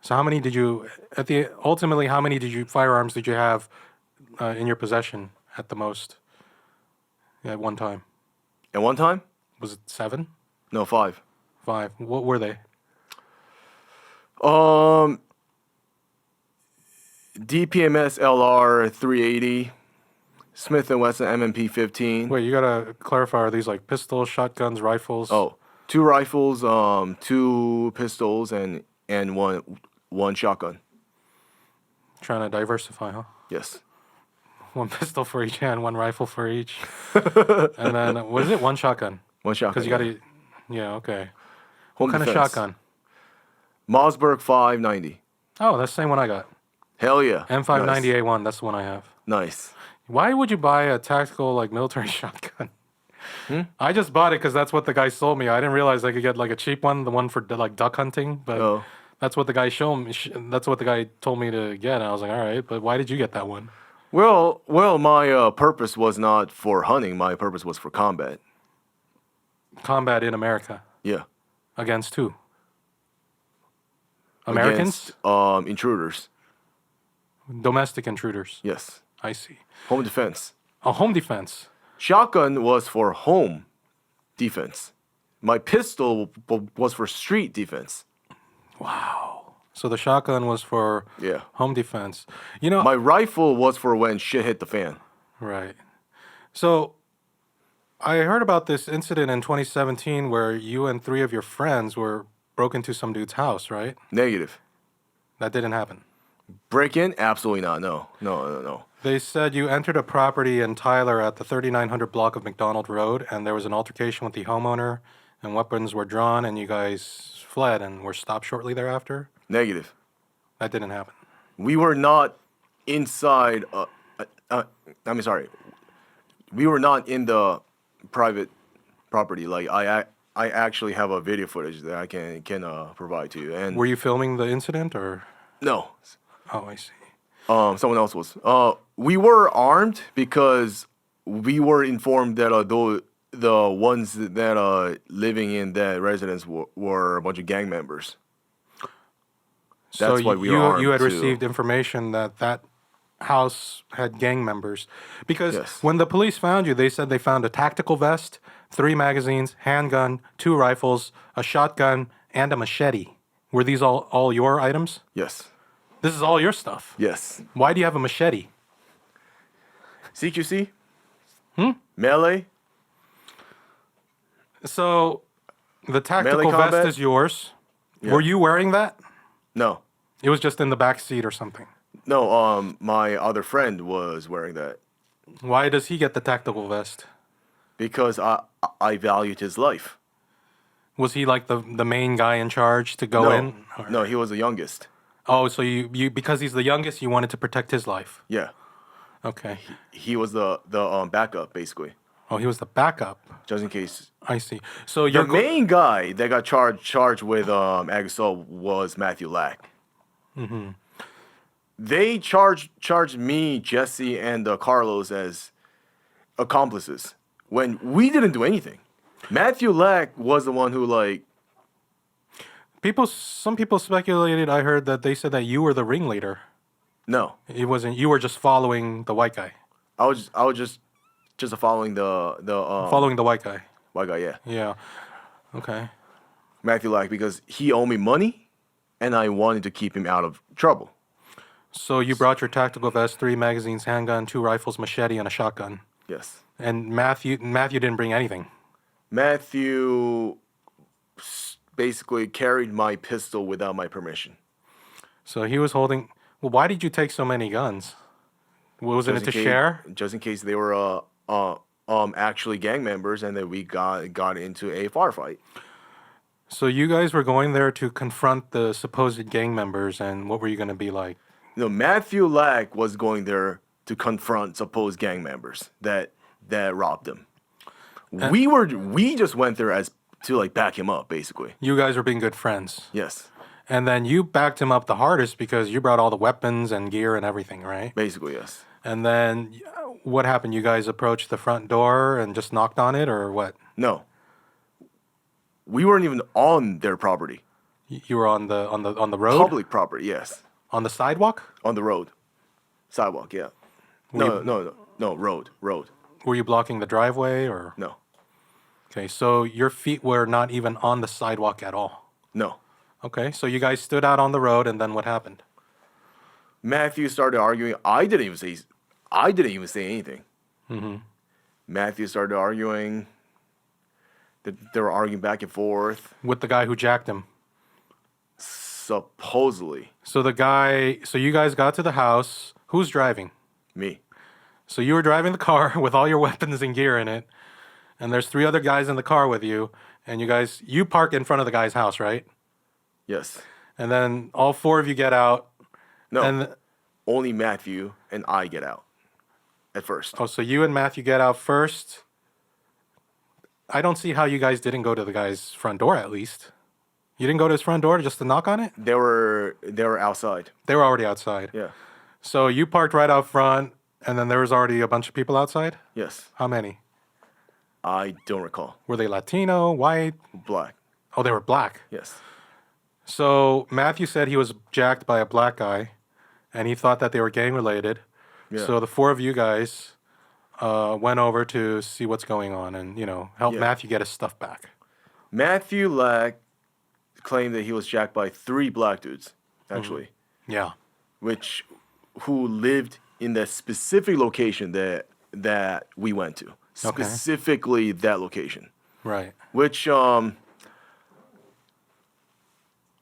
So how many did you ultimately? How many firearms did you have in your possession at the most? At one time, At one time? was it 7, No, 5. 5? What were they? DPMS LR 380, Smith & Wesson MMP 15. Wait, you gotta clarify. Are these like pistols, shotguns, rifles? Oh, 2 rifles, 2 pistols, and one shotgun. Trying to diversify, huh? Yes. 1 pistol for each hand, 1 rifle for each, and then what is it? 1 shotgun. One shotgun. Because you gotta, yeah, okay. Home What kind of defense. shotgun? Mossberg 590. Oh, that's the same one I got. Hell yeah. M590A1. That's the one I have. Nice. Why would you buy a tactical like military shotgun? I just bought it because that's what the guy sold me. I didn't realize I could get like a cheap one, the one for like duck hunting. But Oh. that's what the guy showed me. That's what the guy told me to get. And I was like, all right, but why did you get that one? Well, my purpose was not for hunting. My purpose was for combat. Combat in America Yeah. against who? Americans? Against, intruders. Domestic intruders. Yes. I see. Home defense. A home defense. Shotgun was for home defense. My pistol was for street defense. Wow. So the shotgun was for Yeah. home defense. You know, My rifle was for when shit hit the fan. right. So I heard about this incident in 2017 where you and 3 of your friends were broke into some dude's house, right? Negative. That didn't happen. Break in? Absolutely not. No. They said you entered a property in Tyler at the 3900 block of McDonald Road, and there was an altercation with the homeowner, and weapons were drawn, and you guys fled and were stopped shortly thereafter. Negative. That didn't happen. We were not inside. Sorry. We were not in the private property. Like I actually have a video footage that I can provide to you. And Were you filming the incident, or? no, Oh, I see. someone else was. We were armed because we were informed that the ones that living in that residence were a bunch of gang members. That's So why we were armed you had too. received information that that house had gang members, because Yes. when the police found you, they said they found a tactical vest, 3 magazines, handgun, 2 rifles, a shotgun, and a machete. Were these all your items? Yes. This is all your stuff. Yes. Why do you have a machete? CQC? Melee? So the tactical Melee vest combat? is yours. Yeah. Were you wearing that? No. It was just in the back seat or something. No, my other friend was wearing that Why does he get the tactical vest? because I valued his life. Was he like the main guy in charge to go No, in? Or- no, he was the youngest. Oh, so you because he's the youngest, you wanted to protect his life. Yeah, Okay. he was the backup basically, Oh, he was the backup. just in case. I see. So The you're main guy that got charged with ag assault was Matthew Lack. Mm-hmm. They charged me, Jesse, and Carlos as accomplices when we didn't do anything. Matthew Lack was the one who some people speculated. I heard that they said that you were the ringleader. no. It wasn't. You were just following the white guy. I was just following the Following the white guy. white guy, yeah. Yeah. Okay. Matthew Lack, because he owed me money and I wanted to keep him out of trouble. So you brought your tactical vest, 3 magazines, handgun, 2 rifles, machete, and a shotgun. Yes. And Matthew didn't bring anything. Matthew basically carried my pistol without my permission. So he was holding. Well, why did you take so many guns? Was it Just to in case- share? Just in case they were actually gang members and then we got into a firefight. So you guys were going there to confront the supposed gang members, and what were you going to be like? No, Matthew Lack was going there to confront supposed gang members that robbed him. We just went there as to back him up, basically. You guys were being good friends. Yes, And then you backed him up the hardest because you brought all the weapons and gear and everything, right? basically yes. And then what happened? You guys approached the front door and just knocked on it, or what? No, we weren't even on their property. You were on the road? Public property, yes. On the sidewalk? On the road, sidewalk, yeah. No, road. Were you blocking the driveway, or? No, Okay, so your feet were not even on the sidewalk at all. no. Okay, so you guys stood out on the road, and then what happened? Matthew started arguing. I didn't even say anything. Mm-hmm. Matthew started arguing. They were arguing back and forth. With the guy who jacked him. Supposedly, So you guys got to the house. Who's driving? me. So you were driving the car with all your weapons and gear in it, and there's 3 other guys in the car with you, and you park in front of the guy's house, right? Yes. And then all 4 of you get out. No. And Only Matthew and I get out at first. so you and Matthew get out first. I don't see how you guys didn't go to the guy's front door at least. You didn't go to his front door just to knock on it? They were outside. They were already outside. Yeah. So you parked right out front, and then there was already a bunch of people outside? Yes. How many? I don't recall. Were they Latino, white? Black. Oh, they were black. Yes. So Matthew said he was jacked by a black guy, and he thought that they were gang related. Yeah. So the four of you guys went over to see what's going on and, help Yeah. Matthew get his stuff back. Matthew Lack claimed that he was jacked by 3 black dudes, actually, Yeah. who lived in the specific location that we went to. Okay. Specifically that location. Right. Which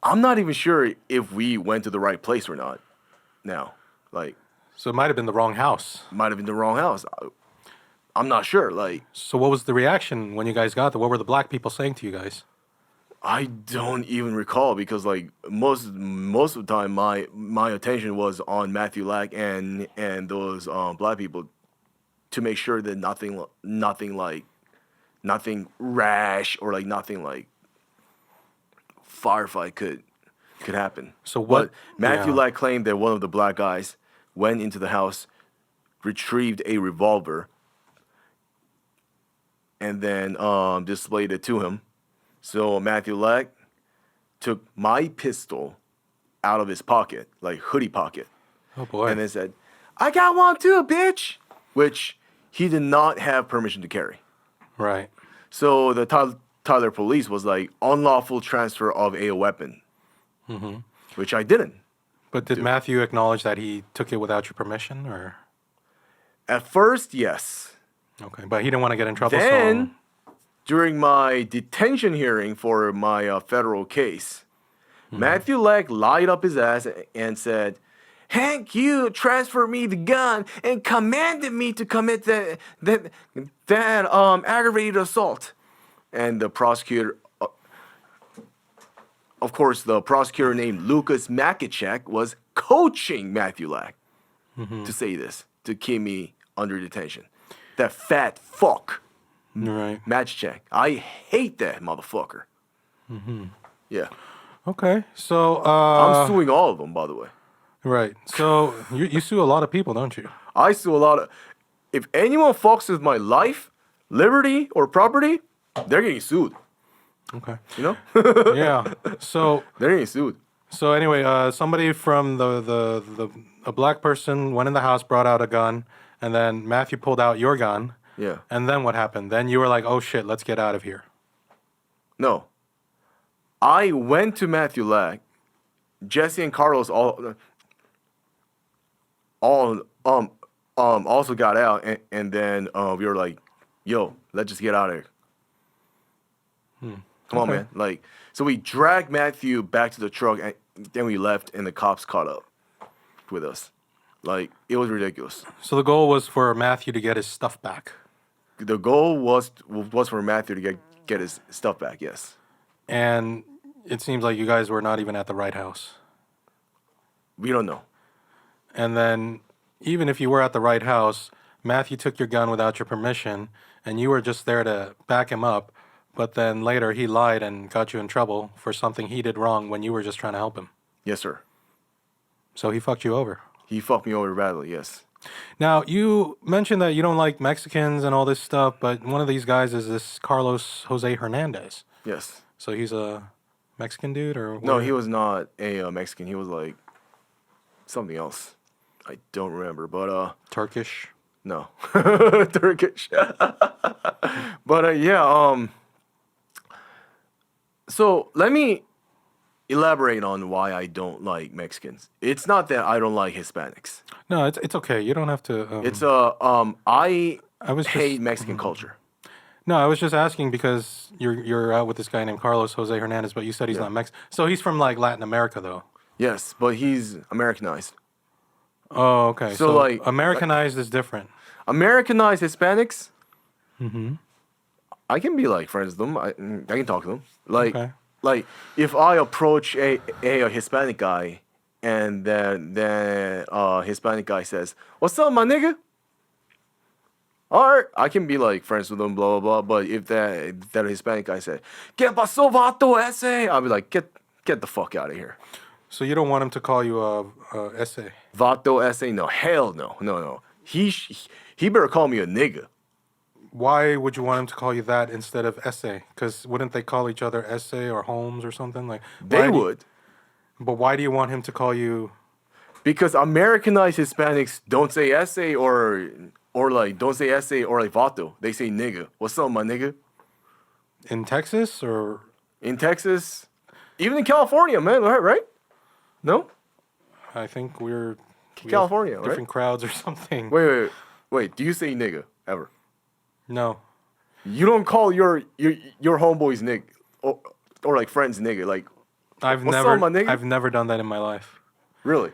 I'm not even sure if we went to the right place or not. Now, like, So it might have been the wrong house. might have been the wrong house. I'm not sure. Like, So what was the reaction when you guys got there? What were the black people saying to you guys? I don't even recall because like most of the time my attention was on Matthew Lack and those black people to make sure that nothing rash or like nothing like firefight could happen. So what? But Matthew yeah. Lack claimed that one of the black guys went into the house, retrieved a revolver, and then displayed it to him. So Matthew Lack took my pistol out of his pocket, like hoodie pocket, Oh boy. and then said, "I got one too, bitch," which he did not have permission to carry. Right. So the Tyler police was like, unlawful transfer of a weapon, which I didn't. But did Matthew acknowledge that he took it without your permission, or At first, yes. okay? But he didn't want to get in trouble. Then, during my detention hearing for my federal case, Matthew Lack lied up his ass and said, "Hank Yoo transferred me the gun and commanded me to commit that aggravated assault." And the prosecutor, of course, the prosecutor named Lucas Makichek was coaching Matthew Lack to say this, to keep me under detention. That fat fuck. right? Makichek. I hate that motherfucker. Yeah. Okay. So I'm suing all of them, by the way. right. So you sue a lot of people, don't you? I sue a lot of... If anyone fucks with my life, liberty, or property, they're getting sued. Okay. You know? Yeah. So They're getting sued. so anyway, somebody from a black person went in the house, brought out a gun, and then Matthew pulled out your gun. Yeah. And then what happened? Then you were like, "Oh shit, let's get out of here." No. I went to Matthew Lack. Jesse and Carlos also got out, and then we were like, "Yo, let's just get out of here." Come on, Okay. man. Like, so we dragged Matthew back to the truck, and then we left, and the cops caught up with us. Like, it was ridiculous. So the goal was for Matthew to get his stuff back. The goal was for Matthew to get his stuff back. Yes. And it seems like you guys were not even at the right house. We don't know. And then, even if you were at the right house, Matthew took your gun without your permission, and you were just there to back him up. But then later, he lied and got you in trouble for something he did wrong when you were just trying to help him. Yes, sir. So he fucked you over. He fucked me over badly. Yes. Now, you mentioned that you don't like Mexicans and all this stuff, but one of these guys is this Carlos Jose Hernandez. Yes. So he's a Mexican dude, or No, what? he was not a Mexican. He was like something else. I don't remember, but Turkish. no, Turkish. But yeah. So let me elaborate on why I don't like Mexicans. It's not that I don't like Hispanics. No, it's okay. You don't have to. It's I was hate just- Mexican culture. No, I was just asking because you're out with this guy named Carlos Jose Hernandez, but you said he's not Mexican. So he's from like Latin America, though. Yes, but he's Americanized. Oh, okay. So, like- Americanized is different. Americanized Hispanics. I can be like friends with them. I can talk to them. Like, Okay. like if I approach a Hispanic guy, and then Hispanic guy says, "What's up, my nigga?" all right, I can be like friends with them, blah blah blah. But if that Hispanic guy said, "¿Qué pasó, vato ese?" I'll be like, get the fuck out of here. So you don't want him to call you a essay? Vato ese? No, hell no, no. He better call me a nigga. Why would you want him to call you that instead of essay? Because wouldn't they call each other essay or Holmes or something like? They would. But why do you want him to call you? Because Americanized Hispanics don't say essay or like don't say essay or like vato. They say nigga. What's up, my nigga? In Texas or? In Texas, even in California, man. Right? No? I think we have California, right? different crowds or something. Wait. Do you say nigga ever? No. You don't call your homeboys nigga or like friends nigga. Like I've what's never up, my nigga? I've never done that in my life. Really?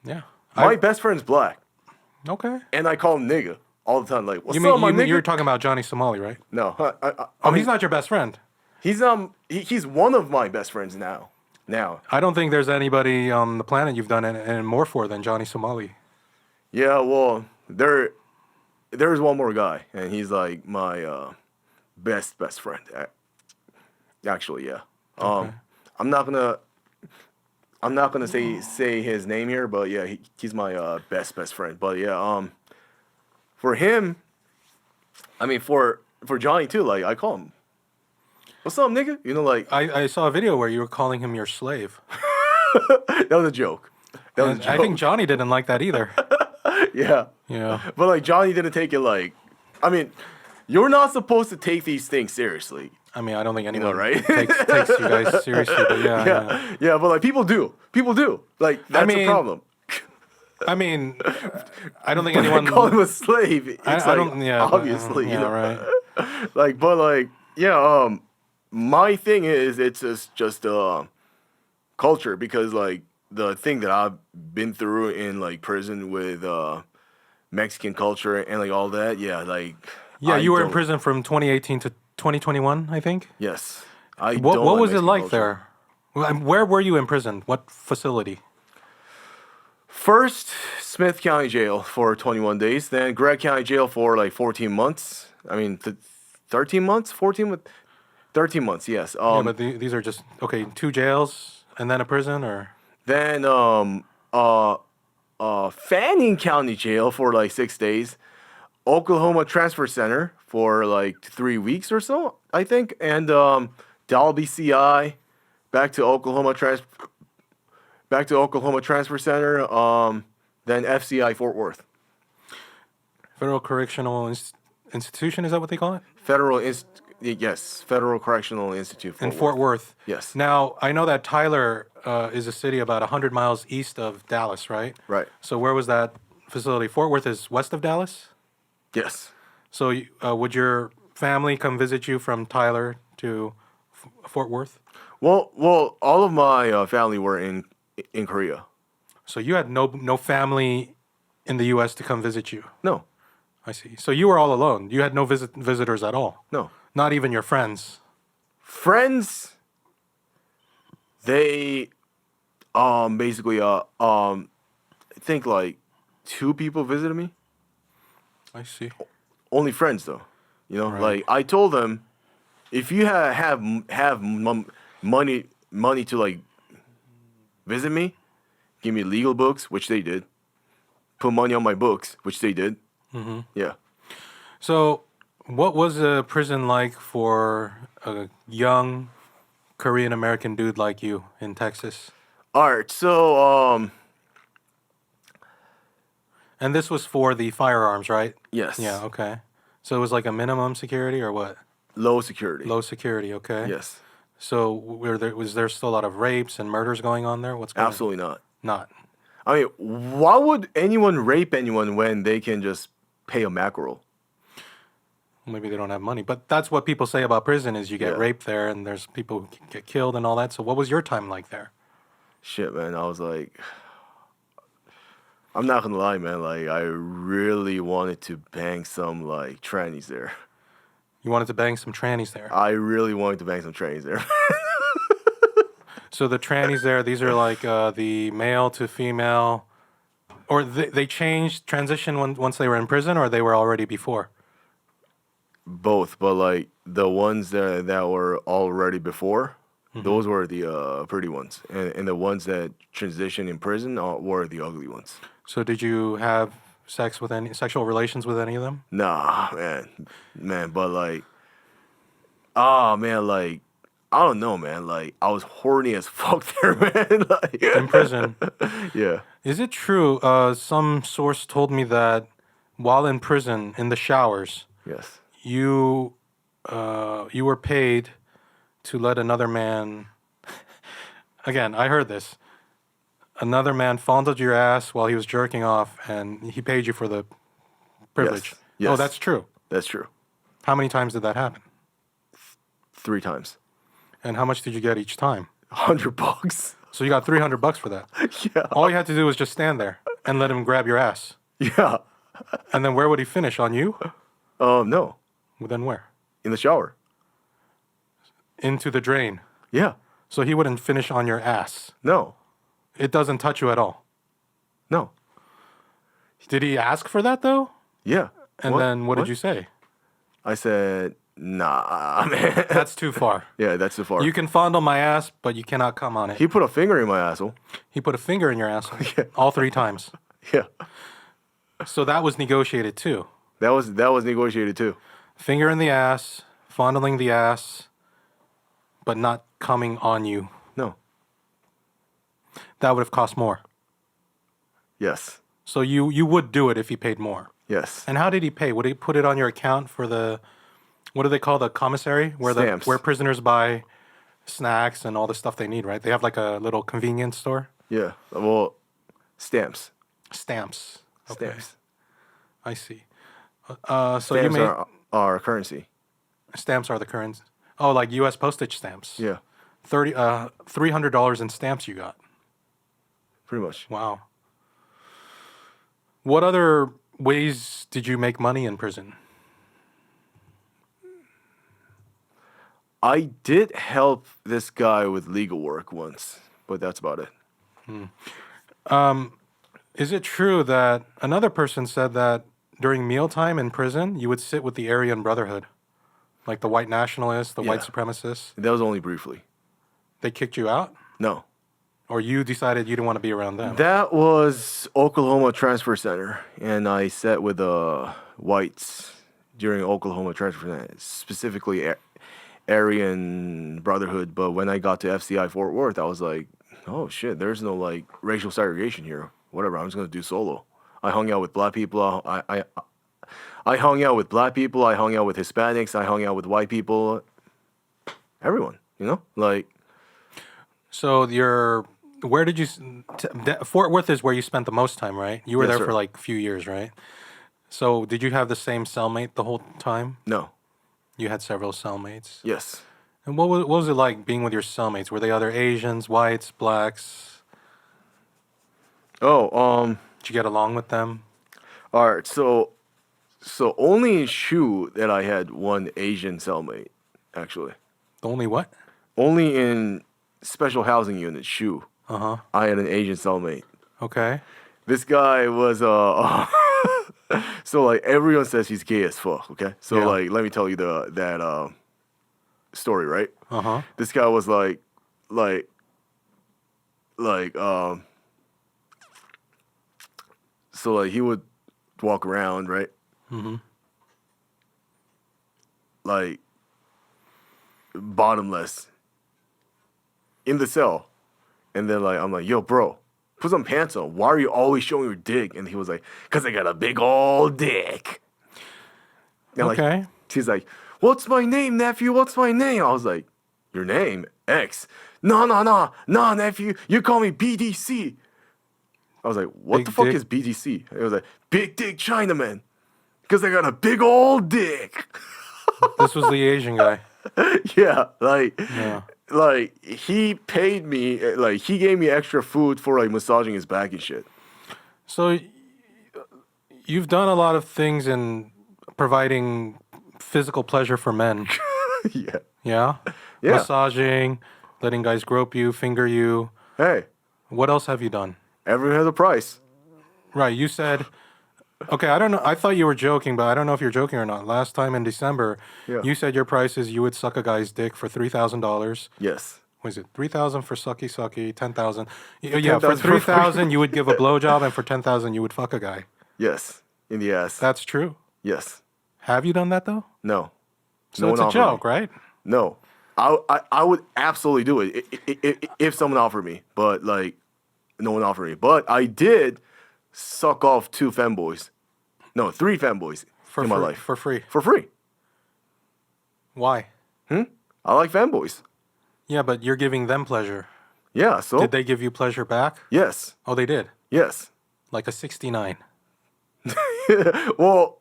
Yeah. My best friend's black, Okay. and I call him nigga all the time. Like what's You mean up, my nigga? you're talking about Johnny Somali, right? No, Oh, he's not your best friend. he's one of my best friends now. I don't think there's anybody on the planet you've done it more for than Johnny Somali. Yeah, well, there's one more guy, and he's like my best friend. Actually, yeah. Okay. I'm not gonna say his name here, but yeah, he's my best friend. But yeah, for him, I mean for Johnny too. Like I call him, "What's up, nigga?" You know, like I saw a video where you were calling him your slave. that was a joke. That was a And joke. I think Johnny didn't like that either. Yeah. Yeah. But like Johnny didn't take it like, I mean, you're not supposed to take these things seriously. I mean, I don't think anyone right? takes you guys seriously, but yeah. Yeah, but like people do. Like that's mean, a problem. I mean, I don't think But anyone. I call him a slave. It's I like, don't. Yeah. obviously, Yeah. you know? Right. Like, but like, yeah. My thing is, it's just culture because like the thing that I've been through in like prison with Mexican culture and like all that. Yeah, like. Yeah, you were in don't- prison from 2018 to 2021, I think. Yes. What was it like there? Where were you in prison? What facility? First, Smith County Jail for 21 days. Then Gregg County Jail for like 14 months. I mean, 13 months? 13 months, yes. Yeah, but these are just okay. 2 jails and then a prison, or Then Fanning County Jail for like 6 days. Oklahoma Transfer Center for like 3 weeks or so, I think. And Dalby CI, back to Oklahoma Transfer Center. Then FCI Fort Worth. Federal Correctional Institution. Is that what they call it? Federal Correctional Institute. In Fort Worth. Yes. Now I know that Tyler is a city about 100 miles east of Dallas, right? Right. So where was that facility? Fort Worth is west of Dallas. Yes. So would your family come visit you from Tyler to Fort Worth? Well, all of my family were in Korea. So you had no family in the U.S. to come visit you. No, I see. So you were all alone. You had no visitors at all. no. Not even your friends. Friends, they basically I think like 2 people visited me. I see. Only friends though. You know, Right. like I told them, if you have money to like visit me, give me legal books, which they did. Put money on my books, which they did. Mm-hmm. Yeah. So what was a prison like for a young Korean American dude like you in Texas? All right. So And this was for the firearms, right? yes. Yeah, okay. So it was like a minimum security or what? Low security. Low security, okay. Yes. So was there still a lot of rapes and murders going on there? What's going Absolutely not. on? Not. I mean, why would anyone rape anyone when they can just pay a mackerel? Maybe they don't have money. But that's what people say about prison is you get Yeah. raped there and there's people who get killed and all that. So what was your time like there? Shit, man. I was like, I'm not gonna lie, man. Like, I really wanted to bang some like trannies there. You wanted to bang some trannies there. I really wanted to bang some trannies there. So the trannies there, these are like the male to female, or they changed transition once they were in prison, or they were already before. both, but like the ones that were already before, those were the pretty ones, and the ones that transitioned in prison were the ugly ones. So did you have sexual relations with any of them? Nah, man, but like, ah, man, like, I don't know, man. Like, I was horny as fuck there, man. Like, In prison. yeah, Is it true? Some source told me that while in prison, in the showers, yes, you you were paid to let another man. Again, I heard this. Another man fondled your ass while he was jerking off, and he paid you for the privilege. Yes. Oh, that's true. That's true. How many times did that happen? 3 times. And how much did you get each time? $100. So you got $300 for that. Yeah. All you had to do was just stand there and let him grab your ass. Yeah. And then where would he finish? On you? No. Well, then where? In the shower. Into the drain. Yeah. So he wouldn't finish on your ass. No. It doesn't touch you at all. No. Did he ask for that though? Yeah. And then what did you say? I said, nah, man. That's too far. Yeah, that's too far. You can fondle my ass, but you cannot come on it. He put a finger in my asshole. He put a finger in your asshole. Yeah. All 3 times. Yeah. So that was negotiated too. That was negotiated too. Finger in the ass, fondling the ass, but not coming on you. No. That would have cost more. Yes. So you would do it if he paid more. Yes. And how did he pay? Would he put it on your account for the, what do they call the commissary? Stamps. Where prisoners buy snacks and all the stuff they need, right? They have like a little convenience store. Yeah. Well, stamps. Stamps. Okay. Stamps. I see. So you Stamps made are currency. stamps are the currency. Oh, like U.S. postage stamps. Yeah. $300 in stamps you got. Pretty much. Wow. What other ways did you make money in prison? I did help this guy with legal work once, but that's about it. Is it true that another person said that during mealtime in prison, you would sit with the Aryan Brotherhood? Like the white nationalists, the white Yeah. supremacists? That was only briefly. They kicked you out? No. Or you decided you didn't want to be around them? That was Oklahoma Transfer Center, and I sat with the whites during Oklahoma Transfer Center, specifically Aryan Brotherhood. But when I got to FCI Fort Worth, I was like, oh shit, there's no like racial segregation here. Whatever, I'm just gonna do solo. I hung out with black people. I hung out with black people. I hung out with Hispanics. I hung out with white people. Everyone, like. So where did you, Fort Worth is where you spent the most time, right? You were Yes, there sir. for like a few years, right? So did you have the same cellmate the whole time? No. You had several cellmates. Yes. And what was it like being with your cellmates? Were they other Asians, whites, blacks? Oh, Did you get along with them? all right. So only in Shu that I had one Asian cellmate, actually. The only what? Only in special housing unit Shu, Uh-huh. I had an Asian cellmate. Okay. This guy was so like everyone says he's gay as fuck. Okay, so Yeah. like let me tell you that story, right? Uh-huh. This guy was like so like he would walk around, right? Mm-hmm. Like bottomless in the cell, and then like I'm like, yo, bro, put some pants on. Why are you always showing your dick? And he was like, cause I got a big old dick. And Okay. like, he's like, what's my name, nephew? What's my name? I was like, your name, X. No, nephew, you call me BDC. I was like, what Big the fuck dick? is BDC? It was like, Big Dick Chinaman. Because I got a big old dick. This was the Asian guy. Yeah, like, Yeah. like he paid me, like he gave me extra food for like massaging his back and shit. So you've done a lot of things in providing physical pleasure for men. Yeah. Yeah? Yeah. Massaging, letting guys grope you, finger you. Hey, What else have you done? everyone has a price. Right, you said Okay, I don't know. I thought you were joking, but I don't know if you're joking or not. Last time in December, Yeah. you said your price is you would suck a guy's dick for $3,000. Yes. Was it 3,000 for sucky, 10,000? Yeah, for 10,000 for 3,000 you would give a blowjob, and for 10,000 you would fuck a guy. Yes. In the ass. That's true. Yes. Have you done that though? No. So No it's one a offered joke, me. right? No. I would absolutely do it if someone offered me, but like no one offered me. But I did suck off 2 femboys. No, 3 femboys For in free, my life. for free. For free. Why? I like femboys. Yeah, but you're giving them pleasure. Yeah, so Did they give you pleasure back? yes. Oh, they did. Yes. Like a 69. Well,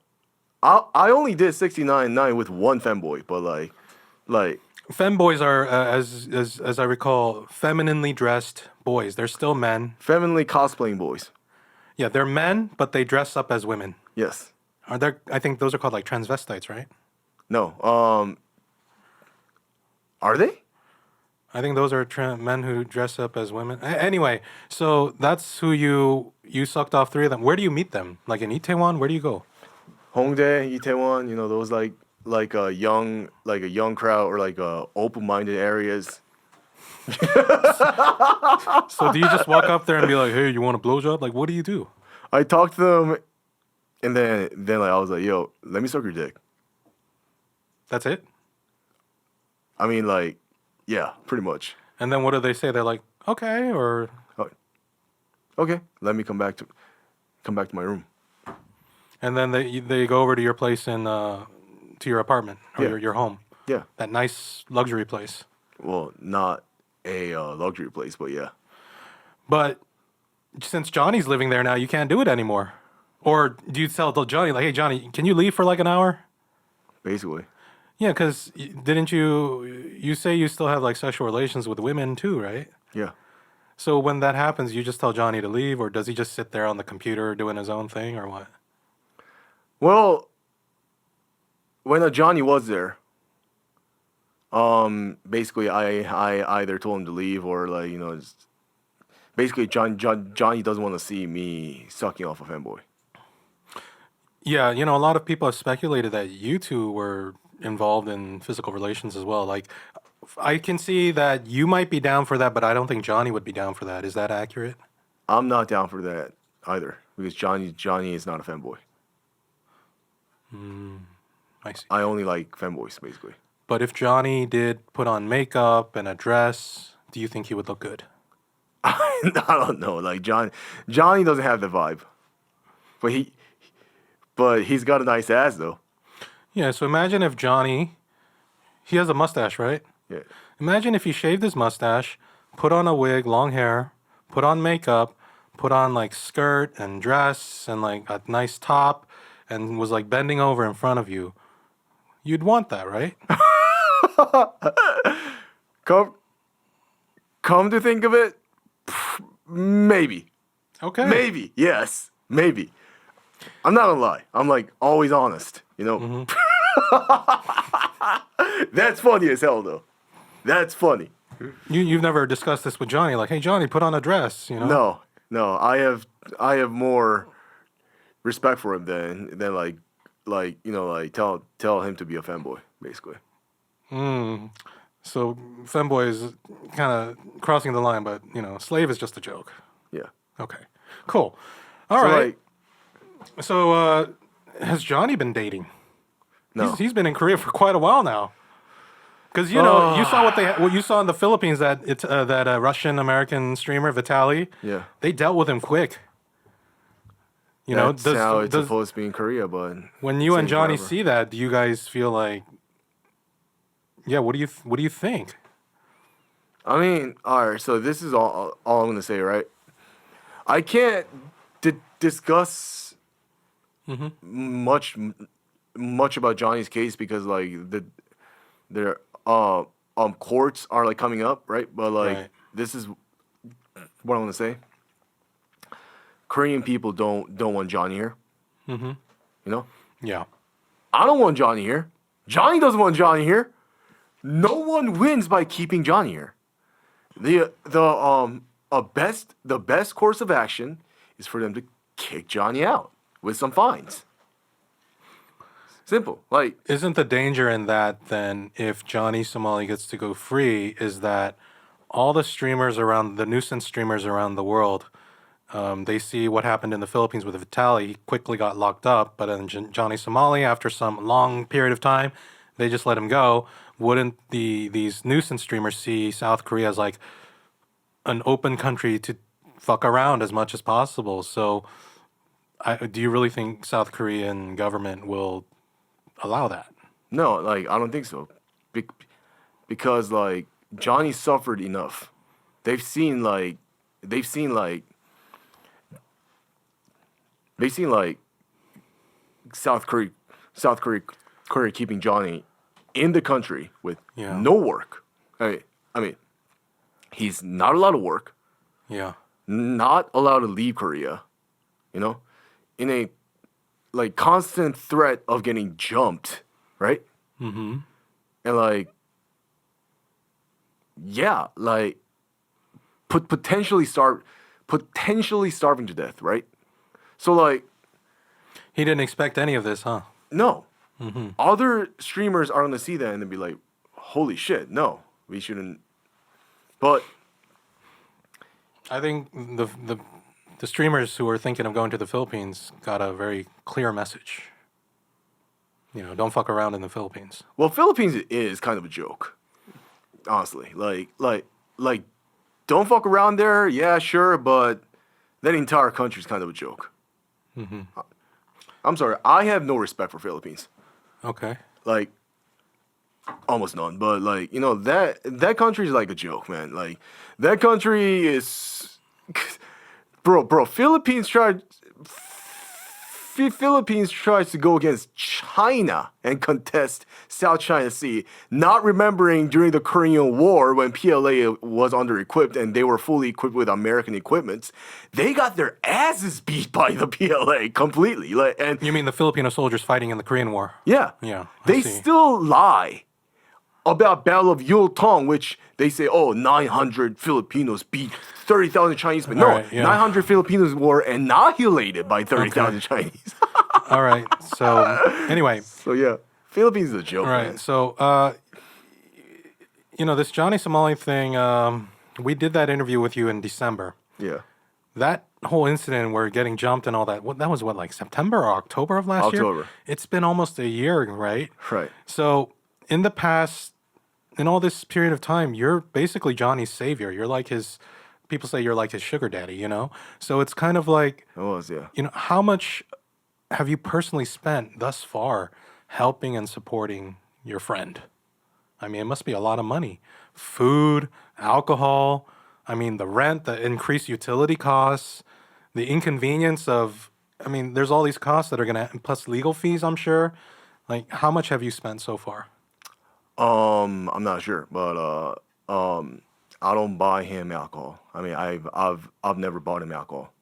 I only did 69.9 with one femboy, but like Femboys are, as I recall, femininely dressed boys. They're still men. femininely cosplaying boys. Yeah, they're men, but they dress up as women. Yes. Are there? I think those are called like transvestites, right? No. Are they? I think those are men who dress up as women. Anyway, so that's who you sucked off 3 of them. Where do you meet them? Like in Itaewon? Where do you go? Hongdae, Itaewon, you know, those like a young crowd or like open-minded areas. So do you just walk up there and be like, "Hey, you want a blowjob?" Like, what do you do? I talked to them, and then like I was like, "Yo, let me suck your dick." That's it. I mean, like, yeah, pretty much. And then what do they say? They're like, "Okay," or Okay, let me come back to my room. and then they go over to your place in to your apartment or Yeah. your home. Yeah. That nice luxury place. Well, not a luxury place, but yeah. But since Johnny's living there now, you can't do it anymore. Or do you tell Johnny, like, "Hey, Johnny, can you leave for like an hour?" Basically. Yeah, because didn't you say you still have like sexual relations with women too, right? Yeah. So when that happens, you just tell Johnny to leave, or does he just sit there on the computer doing his own thing, or what? Well, when Johnny was there, basically I either told him to leave or like, you know, basically Johnny doesn't want to see me sucking off a femboy. Yeah, a lot of people have speculated that you two were involved in physical relations as well. Like, I can see that you might be down for that, but I don't think Johnny would be down for that. Is that accurate? I'm not down for that either because Johnny is not a femboy. I see. I only like femboys basically. But if Johnny did put on makeup and a dress, do you think he would look good? I don't know. Like Johnny doesn't have the vibe, but he's got a nice ass though. Yeah, so imagine if he has a mustache, right? Yeah. Imagine if he shaved his mustache, put on a wig, long hair, put on makeup, put on like skirt and dress and like a nice top and was like bending over in front of you. You'd want that, right? Come to think of it, maybe. Okay. Maybe. Yes. Maybe. I'm not gonna lie. I'm like always honest, you know? That's funny as hell though. That's funny. You've never discussed this with Johnny, like, "Hey Johnny, put on a dress," No. I have more respect for him than like you know, like tell him to be a femboy, basically. So femboy is kind of crossing the line, but slave is just a joke. Yeah. Okay. Cool. All So right. like So has Johnny been dating? no. He's been in Korea for quite a while now. Because you saw what you saw in the Philippines, that Russian American streamer Vitaly. Yeah. They dealt with him quick. That's how it's supposed to be in Korea, but when you and same Johnny forever. see that, do you guys feel like, yeah? What do you think? I mean, all right. So this is all I'm gonna say, right? I can't discuss much about Johnny's case because like their courts are like coming up, right? But like Right. this is what I want to say. Korean people don't want Johnny here. You know, Yeah. I don't want Johnny here. Johnny doesn't want Johnny here. No one wins by keeping Johnny here. The best course of action is for them to kick Johnny out. with some fines. Simple. Like, Isn't the danger in that then, if Johnny Somali gets to go free, is that all the streamers around, the nuisance streamers around the world, they see what happened in the Philippines with Vitaly. He quickly got locked up, but then Johnny Somali, after some long period of time, they just let him go. Wouldn't these nuisance streamers see South Korea as like an open country to fuck around as much as possible? So, do you really think South Korean government will allow that? no, like, I don't think so. Because, like, Johnny suffered enough. They've seen, like, South Korea keeping Johnny in the country with Yeah. no work. I mean, he's not allowed to work, Yeah. not allowed to leave Korea, you know, in a like constant threat of getting jumped, right? Mm-hmm. And like, yeah, like potentially starving to death, right? So like, He didn't expect any of this, huh? no, other streamers are gonna see that and then be like, holy shit, no, we shouldn't. But I think the streamers who are thinking of going to the Philippines got a very clear message. You know, don't fuck around in the Philippines. well, Philippines is kind of a joke, honestly. Like, don't fuck around there. Yeah, sure, but that entire country is kind of a joke. I'm sorry, I have no respect for Philippines. Okay. Like, almost none. But like, you know, that country is like a joke, man. Like, that country is, bro. Philippines tries to go against China and contest South China Sea, not remembering during the Korean War when PLA was under-equipped and they were fully equipped with American equipment, they got their asses beat by the PLA completely. Like, and You mean the Filipino soldiers fighting in the Korean War? yeah, Yeah, I they see. still lie about Battle of Yultong, which they say, oh, 900 Filipinos beat 30,000 Chinese. But no, All right, yeah. 900 Filipinos were annihilated by 30,000 Chinese. All right. So anyway, So yeah, Philippines is a joke, all right. man. So you know, this Johnny Somali thing. We did that interview with you in December. Yeah, That whole incident where getting jumped and all that. That was what, like September or October of last year? October. It's been almost a year, right? right. So in the past, in all this period of time, you're basically Johnny's savior. You're like his. People say you're like his sugar daddy. You know. So it's kind of like, It was, yeah. you know, how much have you personally spent thus far helping and supporting your friend? I mean, it must be a lot of money. Food, alcohol, I mean, the rent, the increased utility costs, the inconvenience of, I mean, there's all these costs that are going to, plus legal fees, I'm sure. Like, how much have you spent so far? I'm not sure, but I don't buy him alcohol. I mean, I've never bought him alcohol.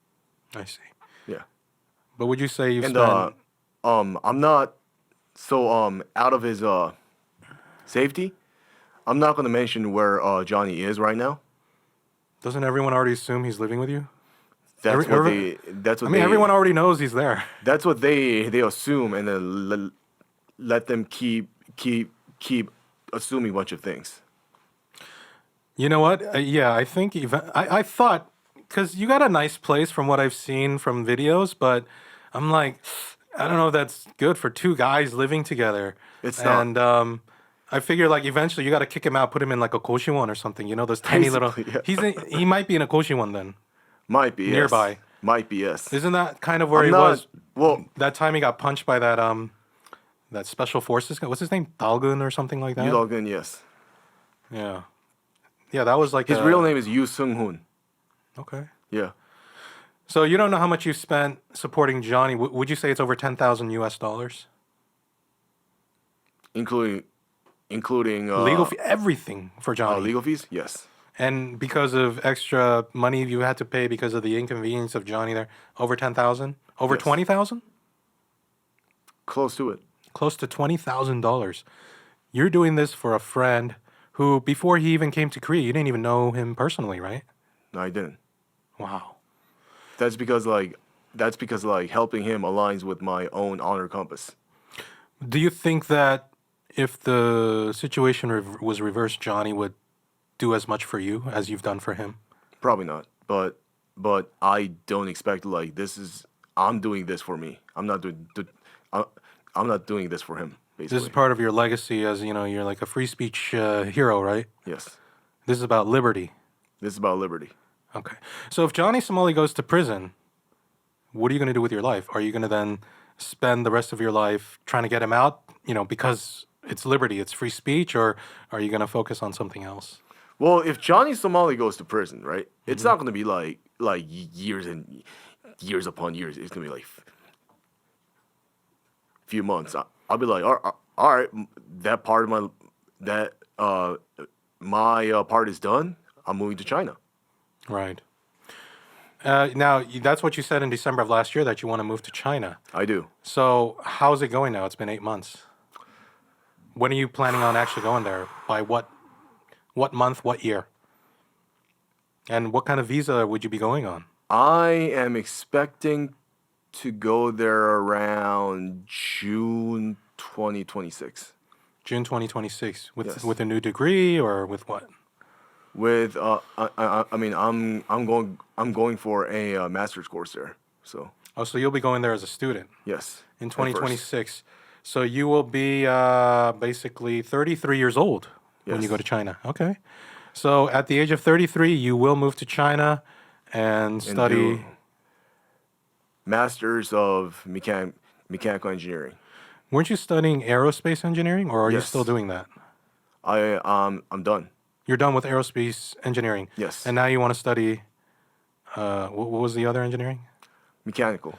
I see. Yeah. But would you say you've And spent, I'm not so out of his safety. I'm not gonna mention where Johnny is right now. doesn't everyone already assume he's living with you? That's Everyone already knows he's there. That's what they assume, and then let them keep assuming a bunch of things. You know what? Yeah, I think I thought, because you got a nice place from what I've seen from videos, but I'm like, I don't know if that's good for two guys living together. It's not. And I figure like eventually you got to kick him out, put him in like a koshiwon or something. You know, those tiny little. Basically, yeah. He might be in a koshiwon then. Might be Nearby. Yes. Might be yes. Isn't that kind of where I'm he not- was? well- that time he got punched by that special forces guy. What's his name? Dalgun or something like that. You log in, yes. Yeah. Yeah, that was like His real name is Yoo Sung Hoon. Okay. Yeah. So you don't know how much you spent supporting Johnny. Would you say it's over 10,000 US dollars? Including Legal fee, everything for Johnny. legal fees? Yes. And because of extra money you had to pay because of the inconvenience of Johnny there, over 10,000? Over Yes. 20,000? Close to it. Close to $20,000. You're doing this for a friend who, before he even came to Korea, you didn't even know him personally, right? No, I didn't. Wow. That's because like that's because like helping him aligns with my own honor compass. Do you think that if the situation was reversed, Johnny would do as much for you as you've done for him? Probably not, but I don't expect like I'm doing this for me. I'm not doing this for him. Basically, This is part of your legacy as, you're like a free speech hero, right? yes. This is about liberty. This is about liberty. Okay. So if Johnny Somali goes to prison, what are you going to do with your life? Are you going to then spend the rest of your life trying to get him out, because it's liberty, it's free speech, or are you going to focus on something else? Well, if Johnny Somali goes to prison, right, it's not going to be like years and years upon years. It's going to be like few months. I'll be like, all right, that part of my part is done. I'm moving to China. Right. Now, that's what you said in December of last year, that you want to move to China. I do. So how's it going now? It's been 8 months. When are you planning on actually going there? By what month, what year? And what kind of visa would you be going on? I am expecting to go there around June 2026. June 2026 Yes. with a new degree, or with what? With I'm going for a master's course there. So Oh, so you'll be going there as a student yes, in at first. 2026. So you will be basically 33 years old when you Yes. go to China. Okay. So at the age of 33, you will move to China and study. do Masters of mechanical engineering. Weren't you studying aerospace engineering, or are you Yes. still doing that? I'm done. You're done with aerospace engineering. Yes. And now you want to study, what was the other engineering? Mechanical.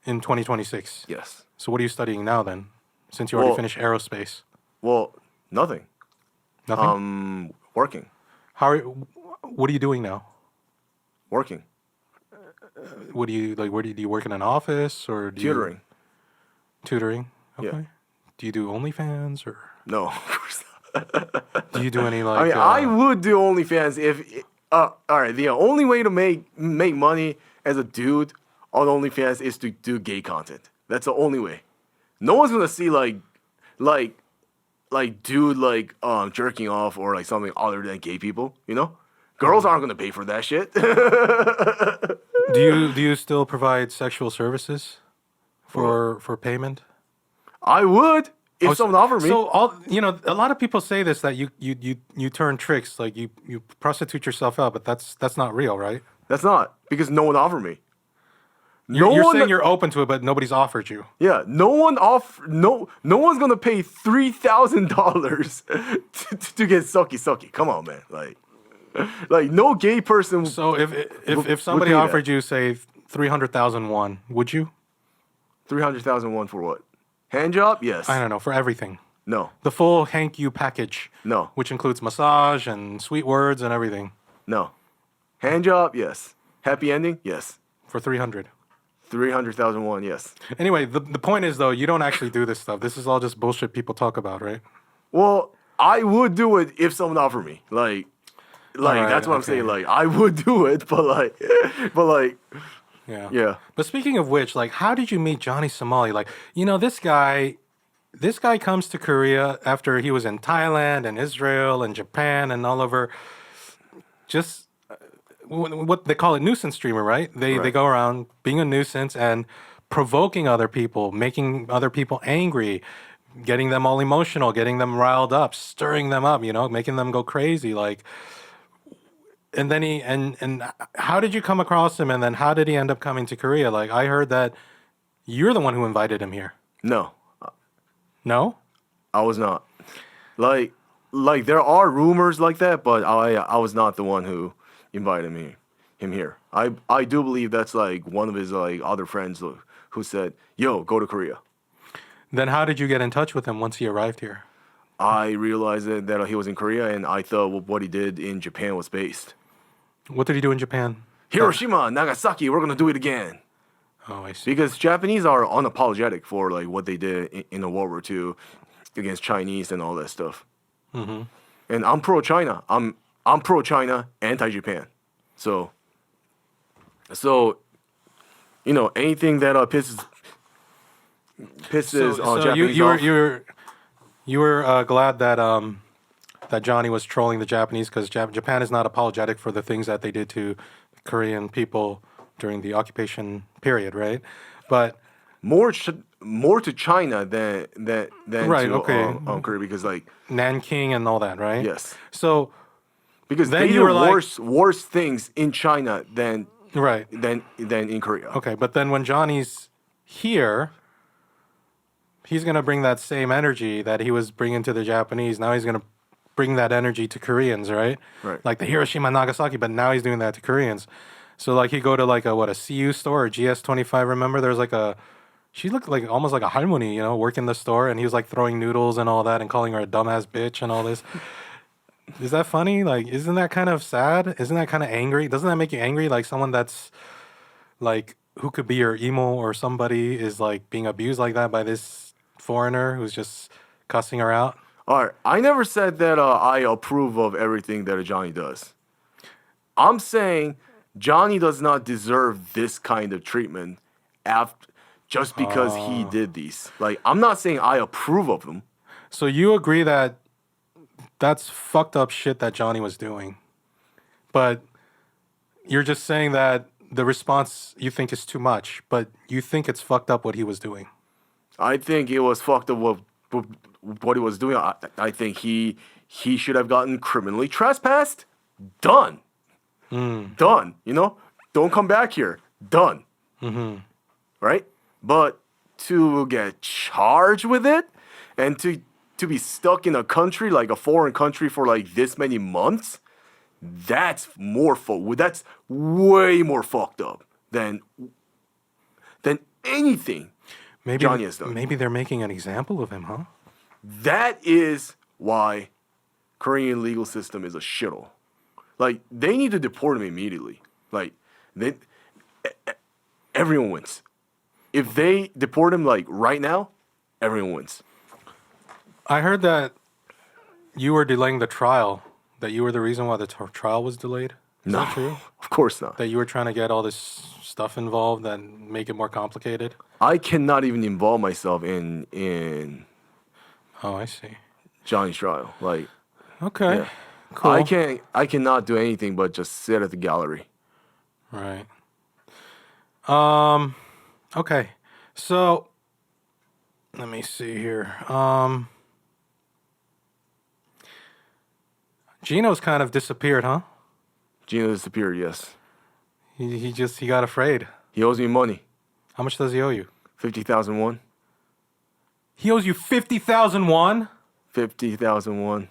In 2026. Yes. So what are you studying now then, since you already Well- finished aerospace? Well, nothing. Nothing? Working. What are you doing now? Working. What do you, like, do you work in an office, or do Tutoring. Tutoring? Yeah. Okay. Do you do OnlyFans, or No, of course not. do you do any, like, I mean, I would do OnlyFans if. All right, the only way to make money as a dude on OnlyFans is to do gay content. That's the only way. No one's gonna see like dude jerking off or like something other than gay people. Girls aren't gonna pay for that shit. do you still provide sexual services for payment? I would if someone offered me. So a lot of people say this, that you turn tricks, like you prostitute yourself out, but that's not real, right? That's not because no one offered me. You're saying you're open to it, but nobody's offered you. Yeah, no one's gonna pay $3,000 to get sucky. Come on, man. Like no gay person. So if somebody pay that. offered you, say, 300,000 won, would you? 300,001 for what? Hand job? Yes. I don't know, for everything. No. The full Hank Yoo package. No. Which includes massage and sweet words and everything. No. Hand job? Yes. Happy ending? Yes. For 300. 300,001? Yes. Anyway, the point is, though, you don't actually do this stuff. This is all just bullshit people talk about, right? Well, I would do it if someone offered me. Like Alright, that's what I'm okay. saying. Like I would do it, but like Yeah. yeah. But speaking of which, like, how did you meet Johnny Somali? Like, this guy comes to Korea after he was in Thailand and Israel and Japan and all over. Just what they call it, nuisance streamer, right? They Right. go around being a nuisance and provoking other people, making other people angry, getting them all emotional, getting them riled up, stirring them up, making them go crazy, like. And then and how did you come across him? And then how did he end up coming to Korea? Like, I heard that you're the one who invited him here. No. No? I was not. Like there are rumors like that, but I was not the one who invited him here. I do believe that's like one of his like other friends who said, "Yo, go to Korea." Then how did you get in touch with him once he arrived here? I realized that he was in Korea, and I thought what he did in Japan was based. What did he do in Japan? Hiroshima, Nagasaki, we're gonna do it again. Oh, I see. Because Japanese are unapologetic for like what they did in the World War II against Chinese and all that stuff. Mm-hmm. And I'm pro-China. I'm pro-China, anti-Japan. So anything that pisses So Japanese off. you were glad that that Johnny was trolling the Japanese because Japan is not apologetic for the things that they did to Korean people during the occupation period, right? But more to China than right, to okay, Korea because like Nanking and all that, right? yes, So because then they you do were like, worse things in China than right, in Korea. okay, but then when Johnny's here, he's gonna bring that same energy that he was bringing to the Japanese. Now he's gonna bring that energy to Koreans, right? Right. Like the Hiroshima, Nagasaki, but now he's doing that to Koreans. So like he go to like a CU store or GS25. Remember, there's like she looked like almost like a harmony, working the store, and he was like throwing noodles and all that and calling her a dumbass bitch and all this. Is that funny? Like, isn't that kind of sad? Isn't that kind of angry? Doesn't that make you angry? Like someone that's like who could be your emo or somebody is like being abused like that by this foreigner who's just cussing her out. All right, I never said that I approve of everything that Johnny does. I'm saying Johnny does not deserve this kind of treatment after just because he did these. Like, I'm not saying I approve of them. So you agree that that's fucked up shit that Johnny was doing, but you're just saying that the response you think is too much, but you think it's fucked up what he was doing. I think it was fucked up what he was doing. I think he should have gotten criminally trespassed. Done. Done. Don't come back here. Done. Right? But to get charged with it and to be stuck in a country, like a foreign country for like this many months, that's way more fucked up than anything Johnny has done. Maybe they're making an example of him, huh? That is why Korean legal system is a shithole. Like, they need to deport him immediately. Like, everyone wins. If they deport him, like, right now, everyone wins. I heard that you were delaying the trial, that you were the reason why the trial was delayed. Is that true? Of course not. That you were trying to get all this stuff involved and make it more complicated? I cannot even involve myself in Oh, I see. Johnny's trial. Like, Okay. yeah. Cool. I cannot do anything but just sit at the gallery. Right. Okay. So let me see here. Gino's kind of disappeared, huh? Gino disappeared, yes. He got afraid. He owes me money. How much does he owe you? 50,000 won. He owes you 50,000 won? 50,000 won.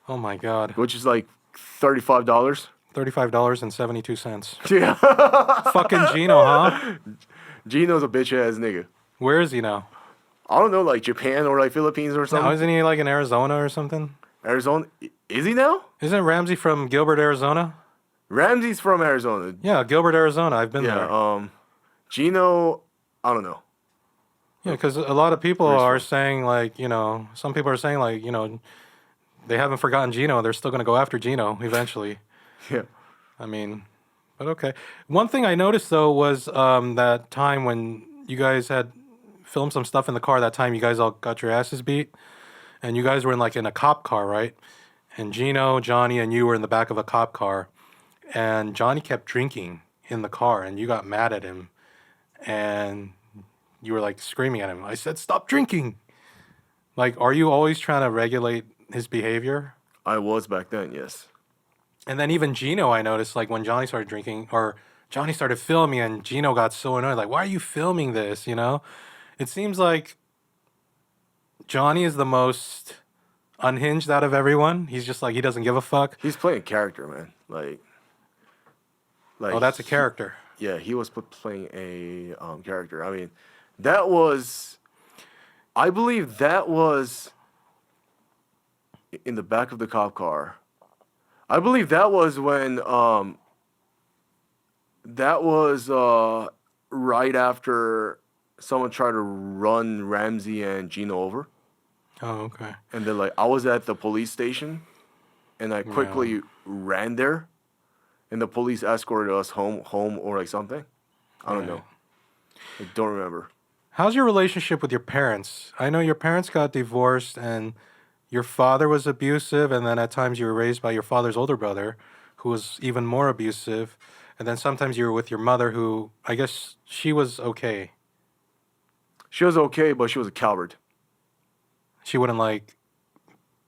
Oh my god. Which is like $35. $35.72. Yeah. Fucking Gino, huh? Gino's a bitch ass nigga. Where is he now? I don't know, like Japan or like Philippines or something. Now, isn't he like in Arizona or something? Arizona. Is he now? Isn't Ramsey from Gilbert, Arizona? Ramsey's from Arizona. Yeah, Gilbert, Arizona. I've been there. Yeah. Gino, I don't know. Yeah, because a lot of people are saying like, some people are saying like, they haven't forgotten Gino. They're still going to go after Gino eventually. Yeah. I mean, but okay. One thing I noticed though was that time when you guys had filmed some stuff in the car. That time you guys all got your asses beat, and you guys were in a cop car, right? And Gino, Johnny, and you were in the back of a cop car, and Johnny kept drinking in the car, and you got mad at him, and you were like screaming at him. I said, "Stop drinking!" Like, are you always trying to regulate his behavior? I was back then, yes. And then even Gino, I noticed, like when Johnny started drinking, or Johnny started filming, and Gino got so annoyed, like, why are you filming this? It seems like Johnny is the most unhinged out of everyone. He's just like, he doesn't give a fuck. He's playing character, man. Like oh, that's a character. Yeah, he was playing a character. I mean, I believe that was in the back of the cop car. I believe that was when that was right after someone tried to run Ramsey and Gino over. Oh, okay. And then I was at the police station, and I quickly ran there, and the police escorted us home or something. I don't know. I don't remember. How's your relationship with your parents? I know your parents got divorced and your father was abusive, and then at times you were raised by your father's older brother, who was even more abusive. And then sometimes you were with your mother, who I guess she was okay. She was okay, but she was a coward. She wouldn't like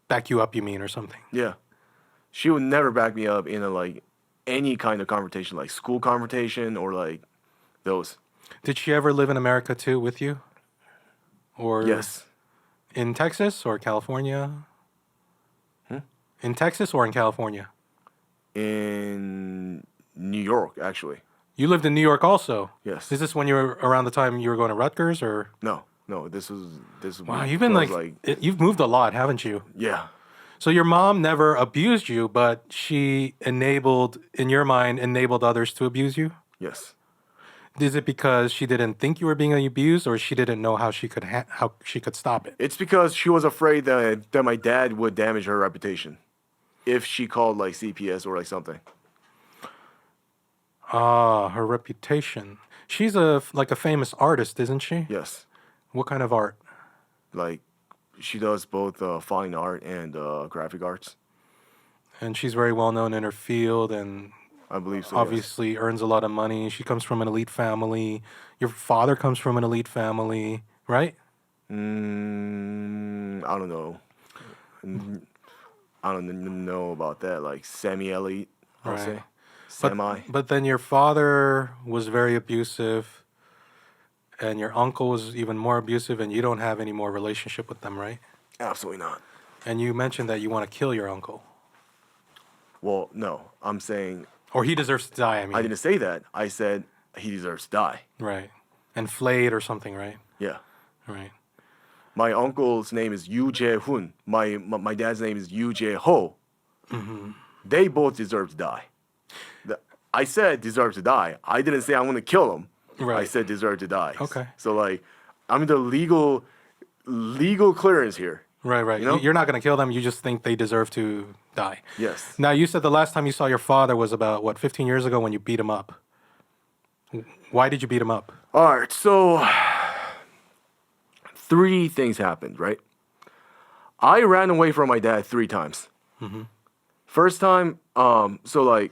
back you up, you mean, or something. Yeah. She would never back me up in any kind of confrontation, like school confrontation or like those. Did she ever live in America too with you? Or Yes. in Texas or California? In Texas or in California? In New York, actually. You lived in New York also? Yes. Is this when you were around the time you were going to Rutgers or? No. This was Wow, you've been you've moved a lot, haven't you? yeah. So your mom never abused you, but she in your mind, enabled others to abuse you? Yes. Is it because she didn't think you were being abused, or she didn't know how she could stop it? It's because she was afraid that my dad would damage her reputation if she called like CPS or like something. Ah, her reputation. She's a famous artist, isn't she? Yes. What kind of art? Like, she does both fine art and graphic arts. And she's very well known in her field, and I believe so. obviously earns a lot of money. She comes from an elite family. Your father comes from an elite family, right? Yes. I don't know. I don't know about that. Like semi-elite, I'll Right. say. Semi. But then your father was very abusive, and your uncle was even more abusive, and you don't have any more relationship with them, right? Absolutely not. And you mentioned that you want to kill your uncle. Well, no. I'm saying Or he deserves to die, I mean. I didn't say that. I said he deserves to die. Right. And flayed or something, right? Yeah. Right. My uncle's name is Yoo Jae-hoon. My dad's name is Yoo Jae-ho. Mm-hmm. They both deserve to die. I said deserve to die. I didn't say I'm going to kill them. Right. I said deserve to die. Okay. So like, I'm in the legal clearance here. Right, right. You know? You're not going to kill them. You just think they deserve to die. Yes. Now, you said the last time you saw your father was about, 15 years ago when you beat him up. Why did you beat him up? All right. So 3 things happened, right? I ran away from my dad 3 times. Mm-hmm. First time, so like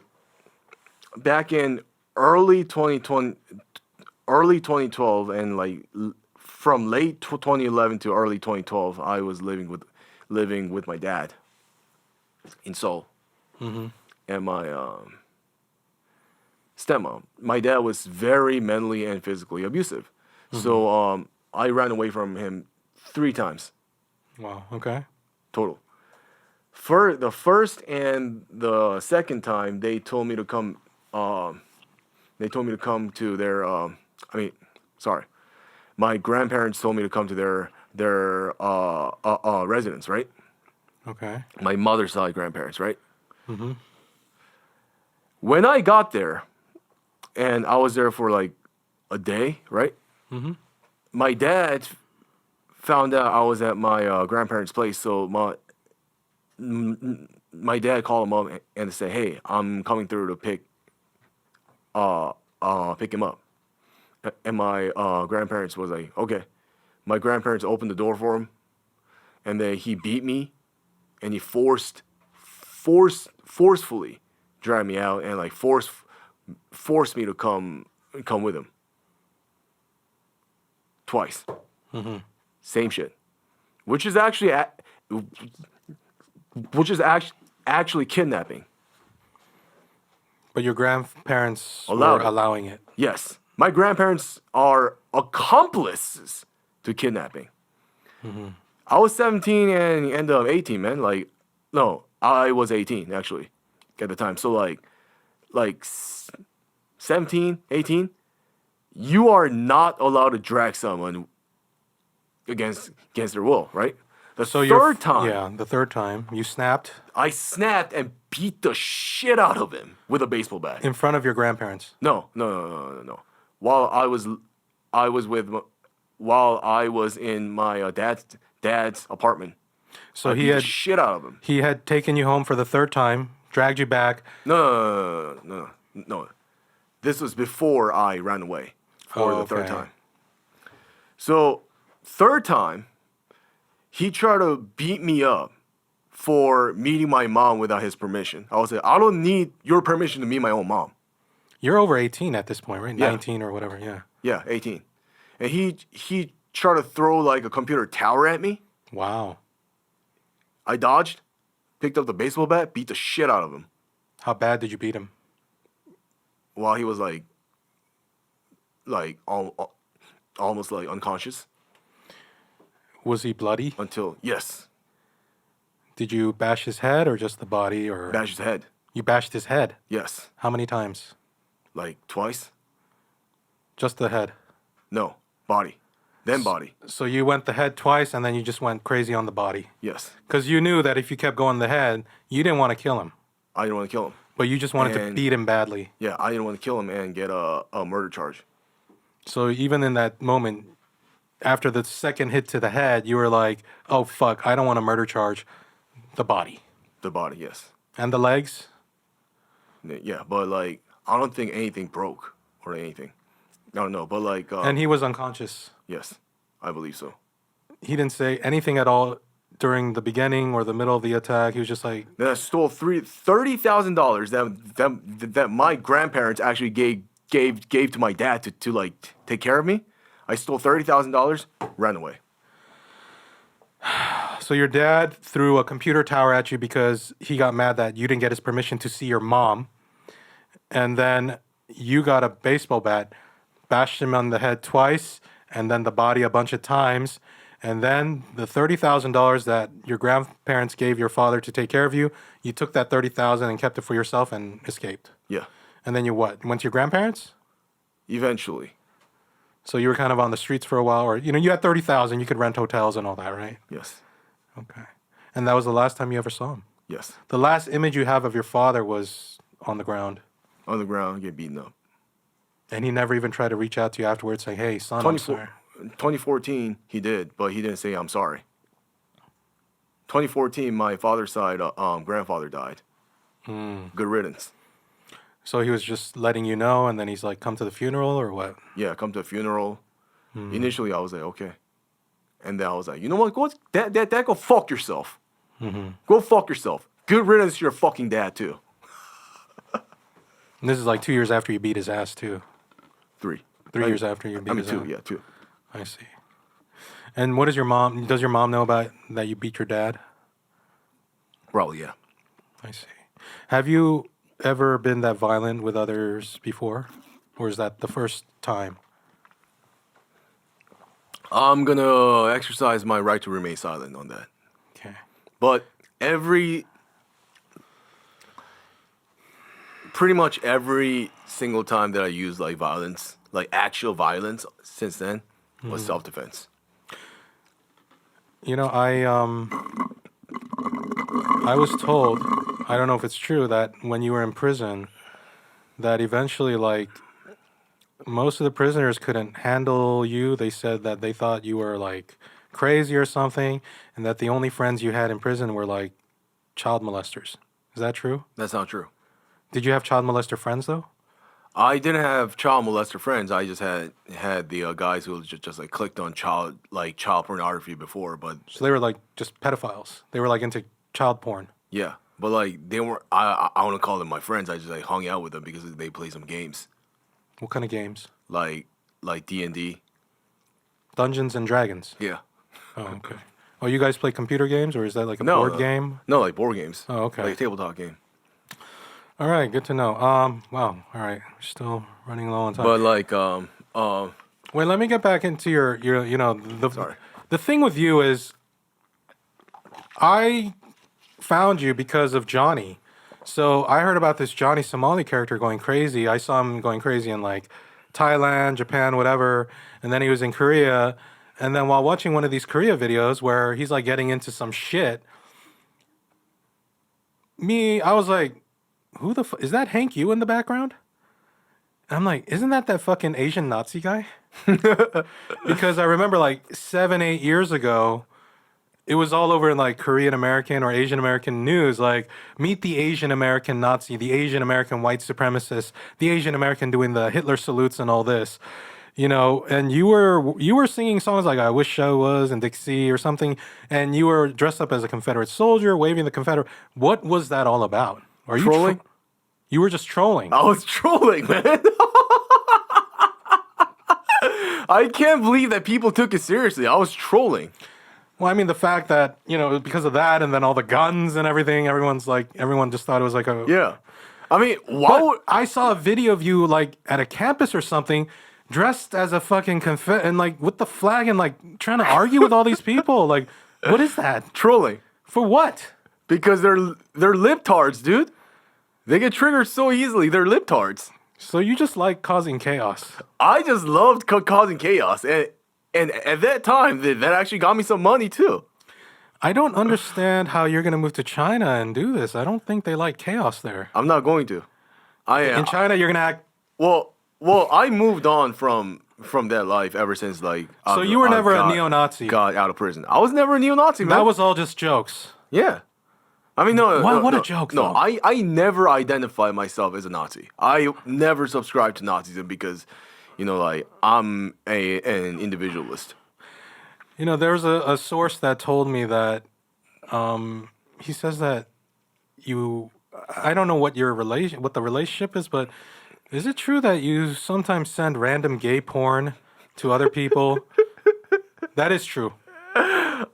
back in early 2012 and like from late 2011 to early 2012, I was living with my dad in Seoul. Mm-hmm. And my stepmom. My dad was very mentally and physically abusive. Mm-hmm. So I ran away from him 3 times Wow, okay. total. For the first and the second time, they told me to come. They told me to come to their. My grandparents told me to come to their residence, right? Okay. My mother's side grandparents, right? Mm-hmm. When I got there, and I was there for like a day, right? Mm-hmm. My dad found out I was at my grandparents' place, so my dad called him up and said, "Hey, I'm coming through to pick him up." And my grandparents was like, "Okay." My grandparents opened the door for him, and then he beat me, and he forcefully dragged me out and like forced me to come with him. Twice. Mm-hmm. Same shit. Which is actually actually kidnapping. But your grandparents Allowed were it. allowing it. Yes. My grandparents are accomplices to kidnapping. Mm-hmm. I was 17 and ended up 18, man. Like, no, I was 18 actually at the time. So like 17, 18, you are not allowed to drag someone against their will, right? The third time, Yeah, the third time you snapped I snapped and beat the shit out of him with a baseball bat. in front of your grandparents. No. While I was in my dad's apartment. So I he beat the had shit out of him. he had taken you home for the third time, dragged you back. No. This was before I ran away for the third okay. time. So, third time, he tried to beat me up for meeting my mom without his permission. I was like, I don't need your permission to meet my own mom. You're over 18 at this point, right? Yeah. 19 or whatever, yeah. Yeah, 18. And he tried to throw like a computer tower at me. Wow. I dodged, picked up the baseball bat, beat the shit out of him How bad did you beat him? while he was like almost like unconscious Was he bloody? until, yes, Did you bash his head or just the body? Or bashed his head. You bashed his head? Yes, How many times? like twice. Just the head. No, body. Then body. So you went the head twice and then you just went crazy on the body. Yes. Because you knew that if you kept going the head, you didn't want to kill him. I didn't want to kill him. But you just wanted to And- beat him badly. Yeah, I didn't want to kill him and get a murder charge. So even in that moment, after the second hit to the head, you were like, oh, fuck, I don't want a murder charge. The body. The body, yes. And the legs? Yeah, but like, I don't think anything broke or anything. I don't know, but like, And he was unconscious. yes, I believe so. He didn't say anything at all during the beginning or the middle of the attack. He was just like, Then I stole $30,000 that my grandparents actually gave to my dad to like take care of me. I stole $30,000, ran away. so your dad threw a computer tower at you because he got mad that you didn't get his permission to see your mom. And then you got a baseball bat, bashed him on the head twice, and then the body a bunch of times. And then the $30,000 that your grandparents gave your father to take care of you, you took that $30,000 and kept it for yourself and escaped. Yeah, And then you what? Went to your grandparents? eventually, So you were kind of on the streets for a while, or you had 30,000, you could rent hotels and all that, right? yes, Okay. And that was the last time you ever saw him. yes. The last image you have of your father was on the ground, On the ground, get beaten up. and he never even tried to reach out to you afterwards, saying, "Hey, son, I'm sorry." 2014, he did, but he didn't say I'm sorry. 2014, my father's side grandfather died. Good riddance. So he was just letting you know, and then he's like, "Come to the funeral," or what? Yeah, come to a funeral. Initially, I was like, okay. And then I was like, you know what? Go fuck yourself. Go fuck yourself. Good riddance to your fucking dad, too. And this is like 2 years after you beat his ass, too. 3. 3 years after you beat his 2, ass. yeah, 2. I see. And what does your mom? Does your mom know about that you beat your dad? Probably, yeah. I see. Have you ever been that violent with others before, or is that the first time? I'm gonna exercise my right to remain silent on that. Okay. But pretty much every single time that I used like violence, like actual violence since then, was self-defense. I was told, I don't know if it's true, that when you were in prison, that eventually, like, most of the prisoners couldn't handle you. They said that they thought you were, like, crazy or something, and that the only friends you had in prison were, like, child molesters. Is that true? That's not true. Did you have child molester friends, though? I didn't have child molester friends. I just had the guys who just like clicked on child pornography before, but So they were, like, just pedophiles. They were, like, into child porn. yeah, but like they weren't. I want to call them my friends. I just like hung out with them because they play some games What kind of games? like D&D. Dungeons and Dragons. Yeah. Oh, okay. Oh, you guys play computer games, or is that like a No, board game? No, like board games. Oh, okay. Like a tabletop game. All right, good to know. Wow. All right, we're still running low on time. But like Wait, let me get back into your Sorry. the thing with you is I found you because of Johnny. So I heard about this Johnny Somali character going crazy. I saw him going crazy in like Thailand, Japan, whatever, and then he was in Korea. And then while watching one of these Korea videos where he's like getting into some shit, I was like, who the is that Hank Yoo in the background? And I'm like, isn't that fucking Asian Nazi guy? Because I remember like 7, 8 years ago, it was all over in like Korean American or Asian American news. Like, meet the Asian American Nazi, the Asian American white supremacist, the Asian American doing the Hitler salutes and all this. And you were singing songs like "I Wish I Was" and "Dixie" or something, and you were dressed up as a Confederate soldier, waving the Confederate. What was that all about? Are you Trolling? You were just trolling. I was trolling, man. I can't believe that people took it seriously. I was trolling. Well, I mean, the fact that, because of that and then all the guns and everything, everyone just thought it was like a. Yeah. I mean, why would... I saw a video of you, like, at a campus or something, dressed as a fucking and, like, with the flag and, like, trying to argue with all these people. Like, what is that? Trolling. For what? Because they're libtards, dude. They get triggered so easily. They're libtards. So you just like causing chaos. I just loved causing chaos. And at that time, that actually got me some money, too. I don't understand how you're going to move to China and do this. I don't think they like chaos there. I'm not going to. In China, you're going to act... Well, I moved on from that life ever since, like... So you were never a neo-Nazi? Got out of prison. I was never a neo-Nazi, man. That was all just jokes. Yeah. I mean, no. What a joke, No, though. I never identified myself as a Nazi. I never subscribed to Nazism because, like, I'm an individualist. There's a source that told me that he says that I don't know what what the relationship is, but is it true that you sometimes send random gay porn to other people? That is true.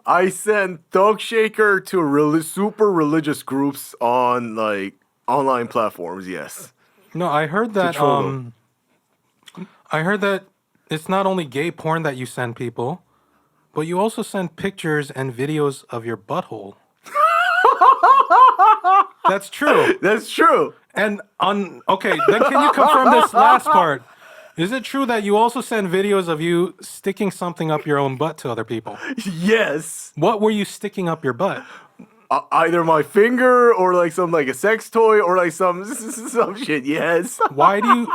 I send Thug Shaker to super religious groups on, like, online platforms, yes. No, I heard that it's not only gay porn that you send people, but you also send pictures and videos of your butthole. That's true. That's true. And okay, then can you confirm this last part? Is it true that you also send videos of you sticking something up your own butt to other people? Yes. What were you sticking up your butt? Either my finger or like a sex toy or like some shit. Yes. Why do you?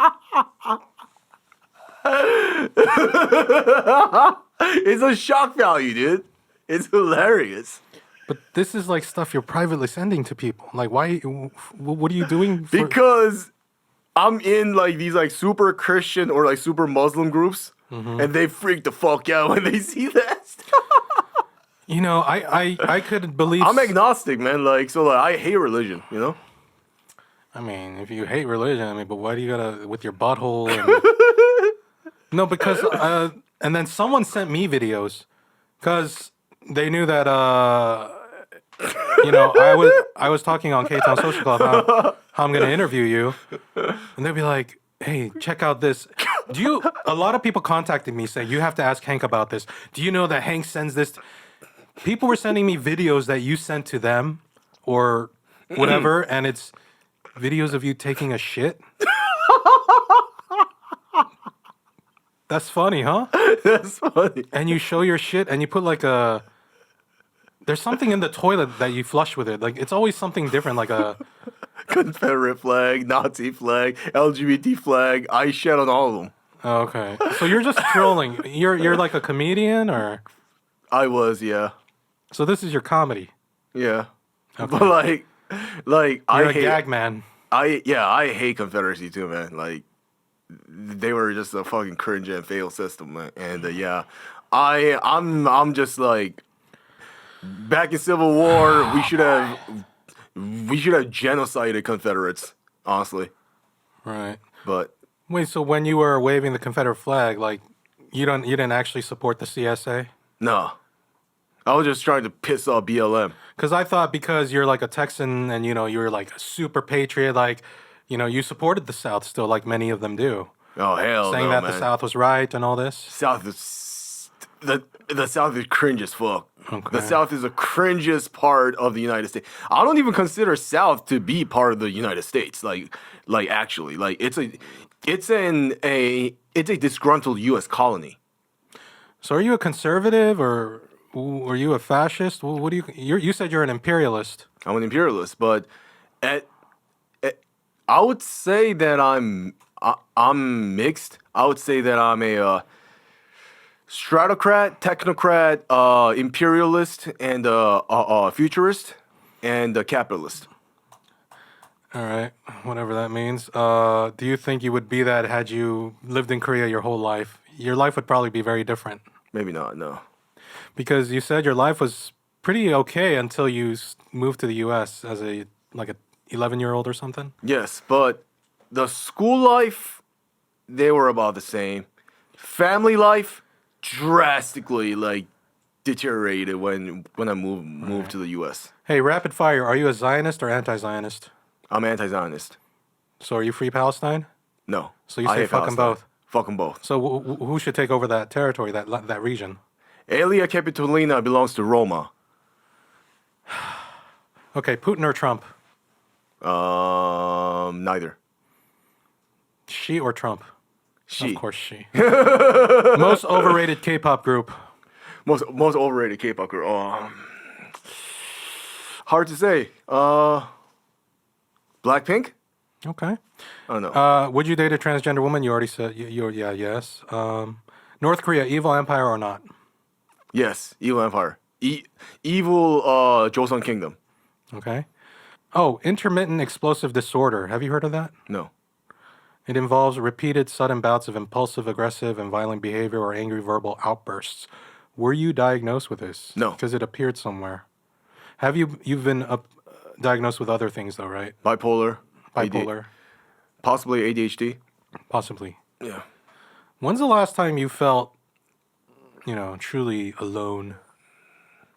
It's a shock value, dude. It's hilarious. But this is like stuff you're privately sending to people. Like, why? What are you doing? Because I'm in like these like super Christian or like super Muslim groups, and they freak the fuck out when they see that. I could believe. I'm agnostic, man. Like, so like, I hate religion. I mean, if you hate religion, but why do you gotta with your butthole? And... No, because and then someone sent me videos, because they knew that I was talking on KTOWN Social Club how I'm gonna interview you, and they'd be like, "Hey, check out this." A lot of people contacted me saying you have to ask Hank about this. Do you know that Hank sends this? People were sending me videos that you sent to them or whatever, and it's videos of you taking a shit. That's funny, huh? That's funny. And you show your shit and you put like there's something in the toilet that you flush with it. Like, it's always something different, like a... Confederate flag, Nazi flag, LGBT flag. I shed on all of them. Oh, okay. So you're just trolling. You're like a comedian, or... I was, yeah. So this is your comedy. Yeah. Okay. But like you're I a hate gag man. I hate Confederacy too, man. Like, they were just a fucking cringe and fail system, man. And yeah, I'm just like, back in Civil War, we should have genocided Confederates, honestly. Right. But wait, so when you were waving the Confederate flag, like, you didn't actually support the CSA? no, I was just trying to piss off BLM. Because I thought because you're like a Texan and, you're like a super patriot, like, you supported the South still, like many of them do. Oh, hell Saying no, that man. the South was right and all this. South is... The South is cringe as fuck. Okay. The South is the cringiest part of the United States. I don't even consider South to be part of the United States. Like actually, like it's a disgruntled U.S. colony. So are you a conservative or are you a fascist? What do you said you're an imperialist. I'm an imperialist, but I would say that I'm mixed. I would say that I'm a Stratocrat, technocrat, imperialist, and futurist, and capitalist. All right, whatever that means. Do you think you would be that had you lived in Korea your whole life? Your life would probably be very different Maybe not. No. because you said your life was pretty okay until you moved to the U.S. as a 11-year-old or something. Yes, but the school life, they were about the same. Family life, drastically deteriorated when I moved to the U.S. Hey, rapid fire. Are you a Zionist or anti-Zionist? I'm anti-Zionist. So are you free Palestine? No. So you I say hate fuck 'em Palestine. both. Fuck 'em both. So who should take over that territory, that region? Aelia Capitolina belongs to Roma. Okay, Putin or Trump? Neither. She or Trump? She. Of course she. Most overrated K-pop group? Most overrated K-pop girl. Hard to say. Blackpink? Okay. I don't know. Would you date a transgender woman? You already said yeah, yes. North Korea, evil empire or not? Yes. Evil Empire. Evil Joseon Kingdom. Okay. Oh, intermittent explosive disorder. Have you heard of that? No. It involves repeated sudden bouts of impulsive, aggressive, and violent behavior or angry verbal outbursts. Were you diagnosed with this? No. Because it appeared somewhere. Have you've been diagnosed with other things though, right? Bipolar. Bipolar, Possibly ADHD. possibly. Yeah. When's the last time you felt, truly alone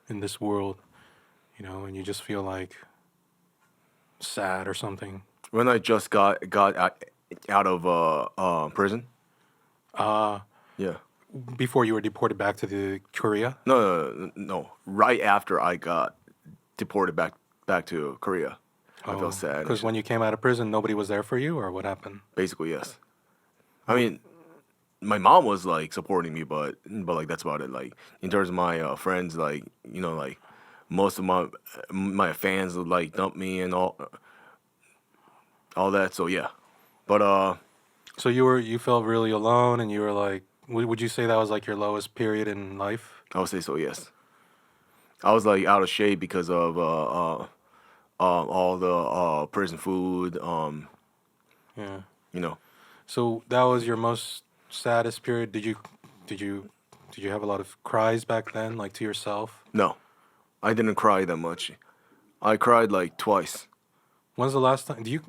in this world, and you just feel like sad or something? When I just got out of prison. Yeah. Before you were deported back to the Korea? No. Right after I got deported back to Korea, I felt sad. Because when you came out of prison, nobody was there for you, or what happened? Basically, yes. I mean, my mom was supporting me, but that's about it. In terms of my friends, most of my fans dumped me and all that. So yeah, but So you felt really alone, and you were like, would you say that was your lowest period in life? I would say so. Yes, I was out of shape because of all the prison food. Yeah. So that was your most saddest period. Did you have a lot of cries back then, to yourself? No, I didn't cry that much. I cried twice. When's the last time? You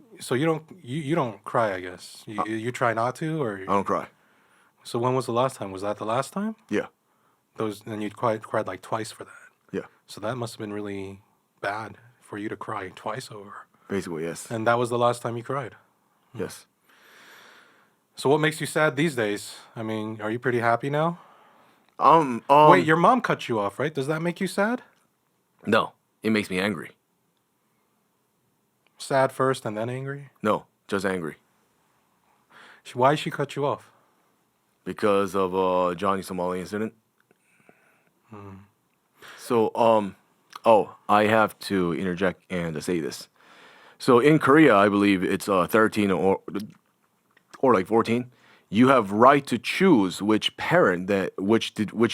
don't cry, I guess. You try not to, or I don't cry. so when was the last time? Was that the last time? Yeah. Then you cried twice for that. Yeah. So that must have been really bad for you to cry twice over. Basically, yes. And that was the last time you cried. Yes. So what makes you sad these days? I mean, are you pretty happy now? Wait, your mom cut you off, right? Does that make you sad? No, it makes me angry. Sad first and then angry? No, just angry. Why she cut you off? Because of Johnny Somali incident. So, I have to interject and say this. So in Korea, I believe it's 13 or 14. You have right to choose which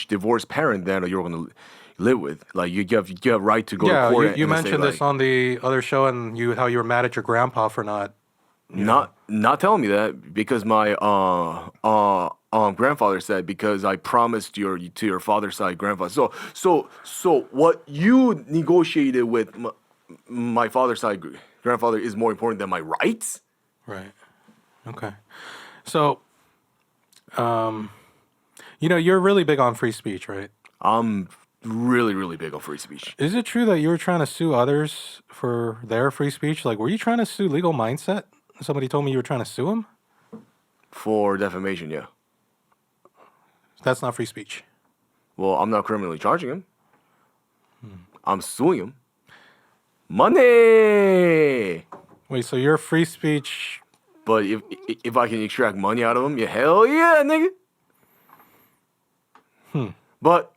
divorced parent that you're going to live with. You have right to go to court. Yeah, you and mentioned say, this on the other show, and how you were mad at your grandpa for not. Not telling me that because my grandfather said because I promised to your father's side grandfather. So what you negotiated with my father's side grandfather is more important than my rights. Right. Okay. So, you're really big on free speech, right? I'm really, really big on free speech. Is it true that you were trying to sue others for their free speech? Were you trying to sue Legal Mindset? Somebody told me you were trying to sue him? For defamation, yeah. That's not free speech. Well, I'm not criminally charging him. I'm suing him. Money! Wait, so your free speech... But if I can extract money out of him, yeah, hell yeah, nigga. But.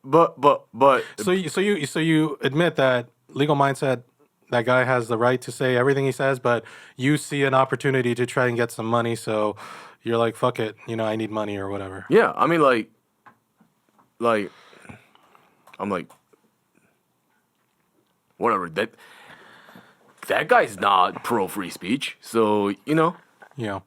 So you admit that Legal Mindset, that guy has the right to say everything he says, but you see an opportunity to try and get some money, so you're like, fuck it, I need money or whatever. Yeah, I mean, like, I'm like, whatever. That guy's not pro free speech. So Yeah.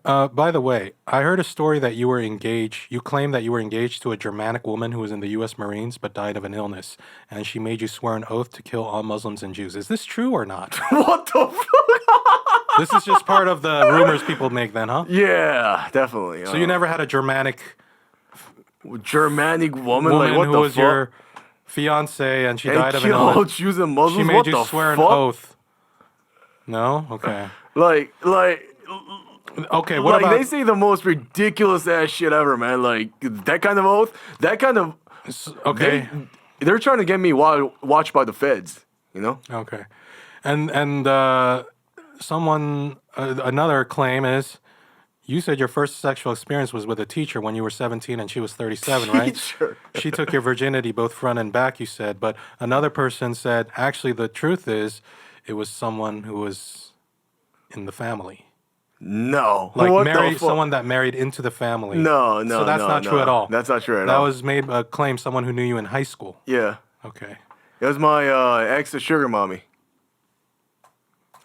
By the way, I heard a story that you were engaged. You claimed that you were engaged to a Germanic woman who was in the U.S. Marines but died of an illness, and she made you swear an oath to kill all Muslims and Jews. Is this true or not? What the fuck? This is just part of the rumors people make, then, huh? Yeah, definitely. So you never had a Germanic Germanic woman? woman Like, what who the was fuck? your fiance and she died of an killed illness. Jews and Muslims? She made what you the swear fuck? an oath. No? Okay. Like, Okay, what like about... they say the most ridiculous ass shit ever, man. Like that kind of oath, that kind of. Okay. They're trying to get me watched by the feds. Okay. And someone, another claim is, you said your first sexual experience was with a teacher when you were 17 and she was 37, right? Teacher. She took your virginity both front and back, you said. But another person said, actually, the truth is, it was someone who was in the family. No. Like what married, the fuck? someone that married into the family. No. So that's not true at all. That's not true at That all. was made a claim someone who knew you in high school. Yeah. Okay. It was my ex sugar mommy.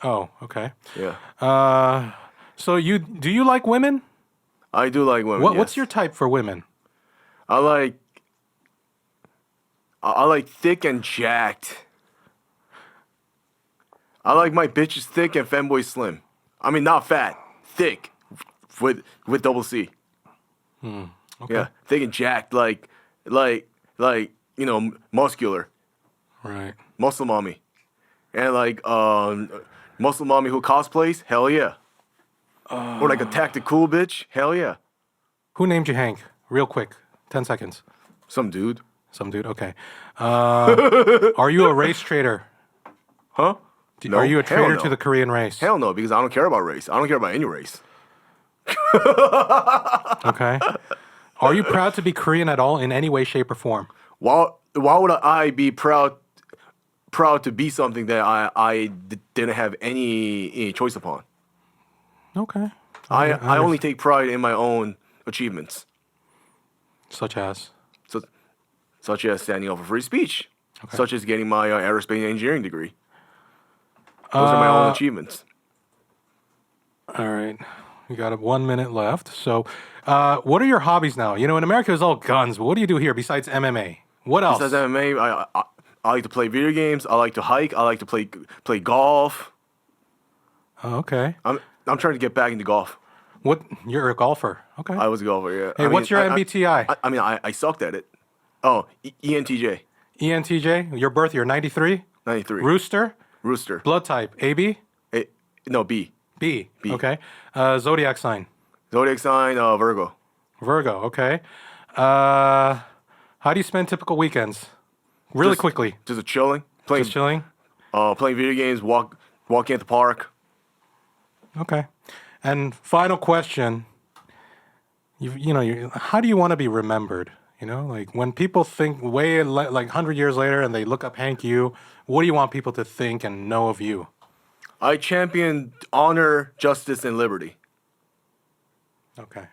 Oh, okay. Yeah. So do you like women? I do like women. What's yes. your type for women? I like thick and jacked. I like my bitches thick and femboys slim. I mean, not fat, thick, with double C. Okay. Yeah, thick and jacked, like muscular, Right. muscle mommy, and like muscle mommy who cosplays. Hell yeah. Or like a tactical bitch. Hell yeah. Who named you Hank? Real quick. 10 seconds. Some dude. Some dude. Okay. Are you a race traitor? Huh? Are you a hell traitor no. to the Korean race? Hell no, because I don't care about race. I don't care about any race. Okay. Are you proud to be Korean at all in any way, shape, or form? Why would I be proud to be something that I didn't have any choice upon? Okay. I only take pride in my own achievements, Such as? such as standing up for free speech, such as getting my aerospace engineering degree. Those are my own achievements. All right. We got 1 minute left. So, what are your hobbies now? You know, in America, it's all guns, but what do you do here besides MMA? What else? Besides MMA, I like to play video games. I like to hike. I like to play golf. Oh, okay. I'm trying to get back into golf. What? You're a golfer. Okay. I was a golfer, yeah. Hey, what's your MBTI? I sucked at it. Oh, ENTJ. ENTJ? Your birth year, 93? 93. Rooster? Blood type, AB? No, B. B. B. Okay. Zodiac sign? Zodiac sign, Virgo. Virgo, okay. How do you spend typical weekends? Really quickly. Just chilling. Playing, Just chilling? playing video games, walking at the park. Okay. And final question. How do you want to be remembered? You know, like when people think like 100 years later and they look up Hank Yoo, what do you want people to think and know of you? I champion honor, justice, and liberty. Okay.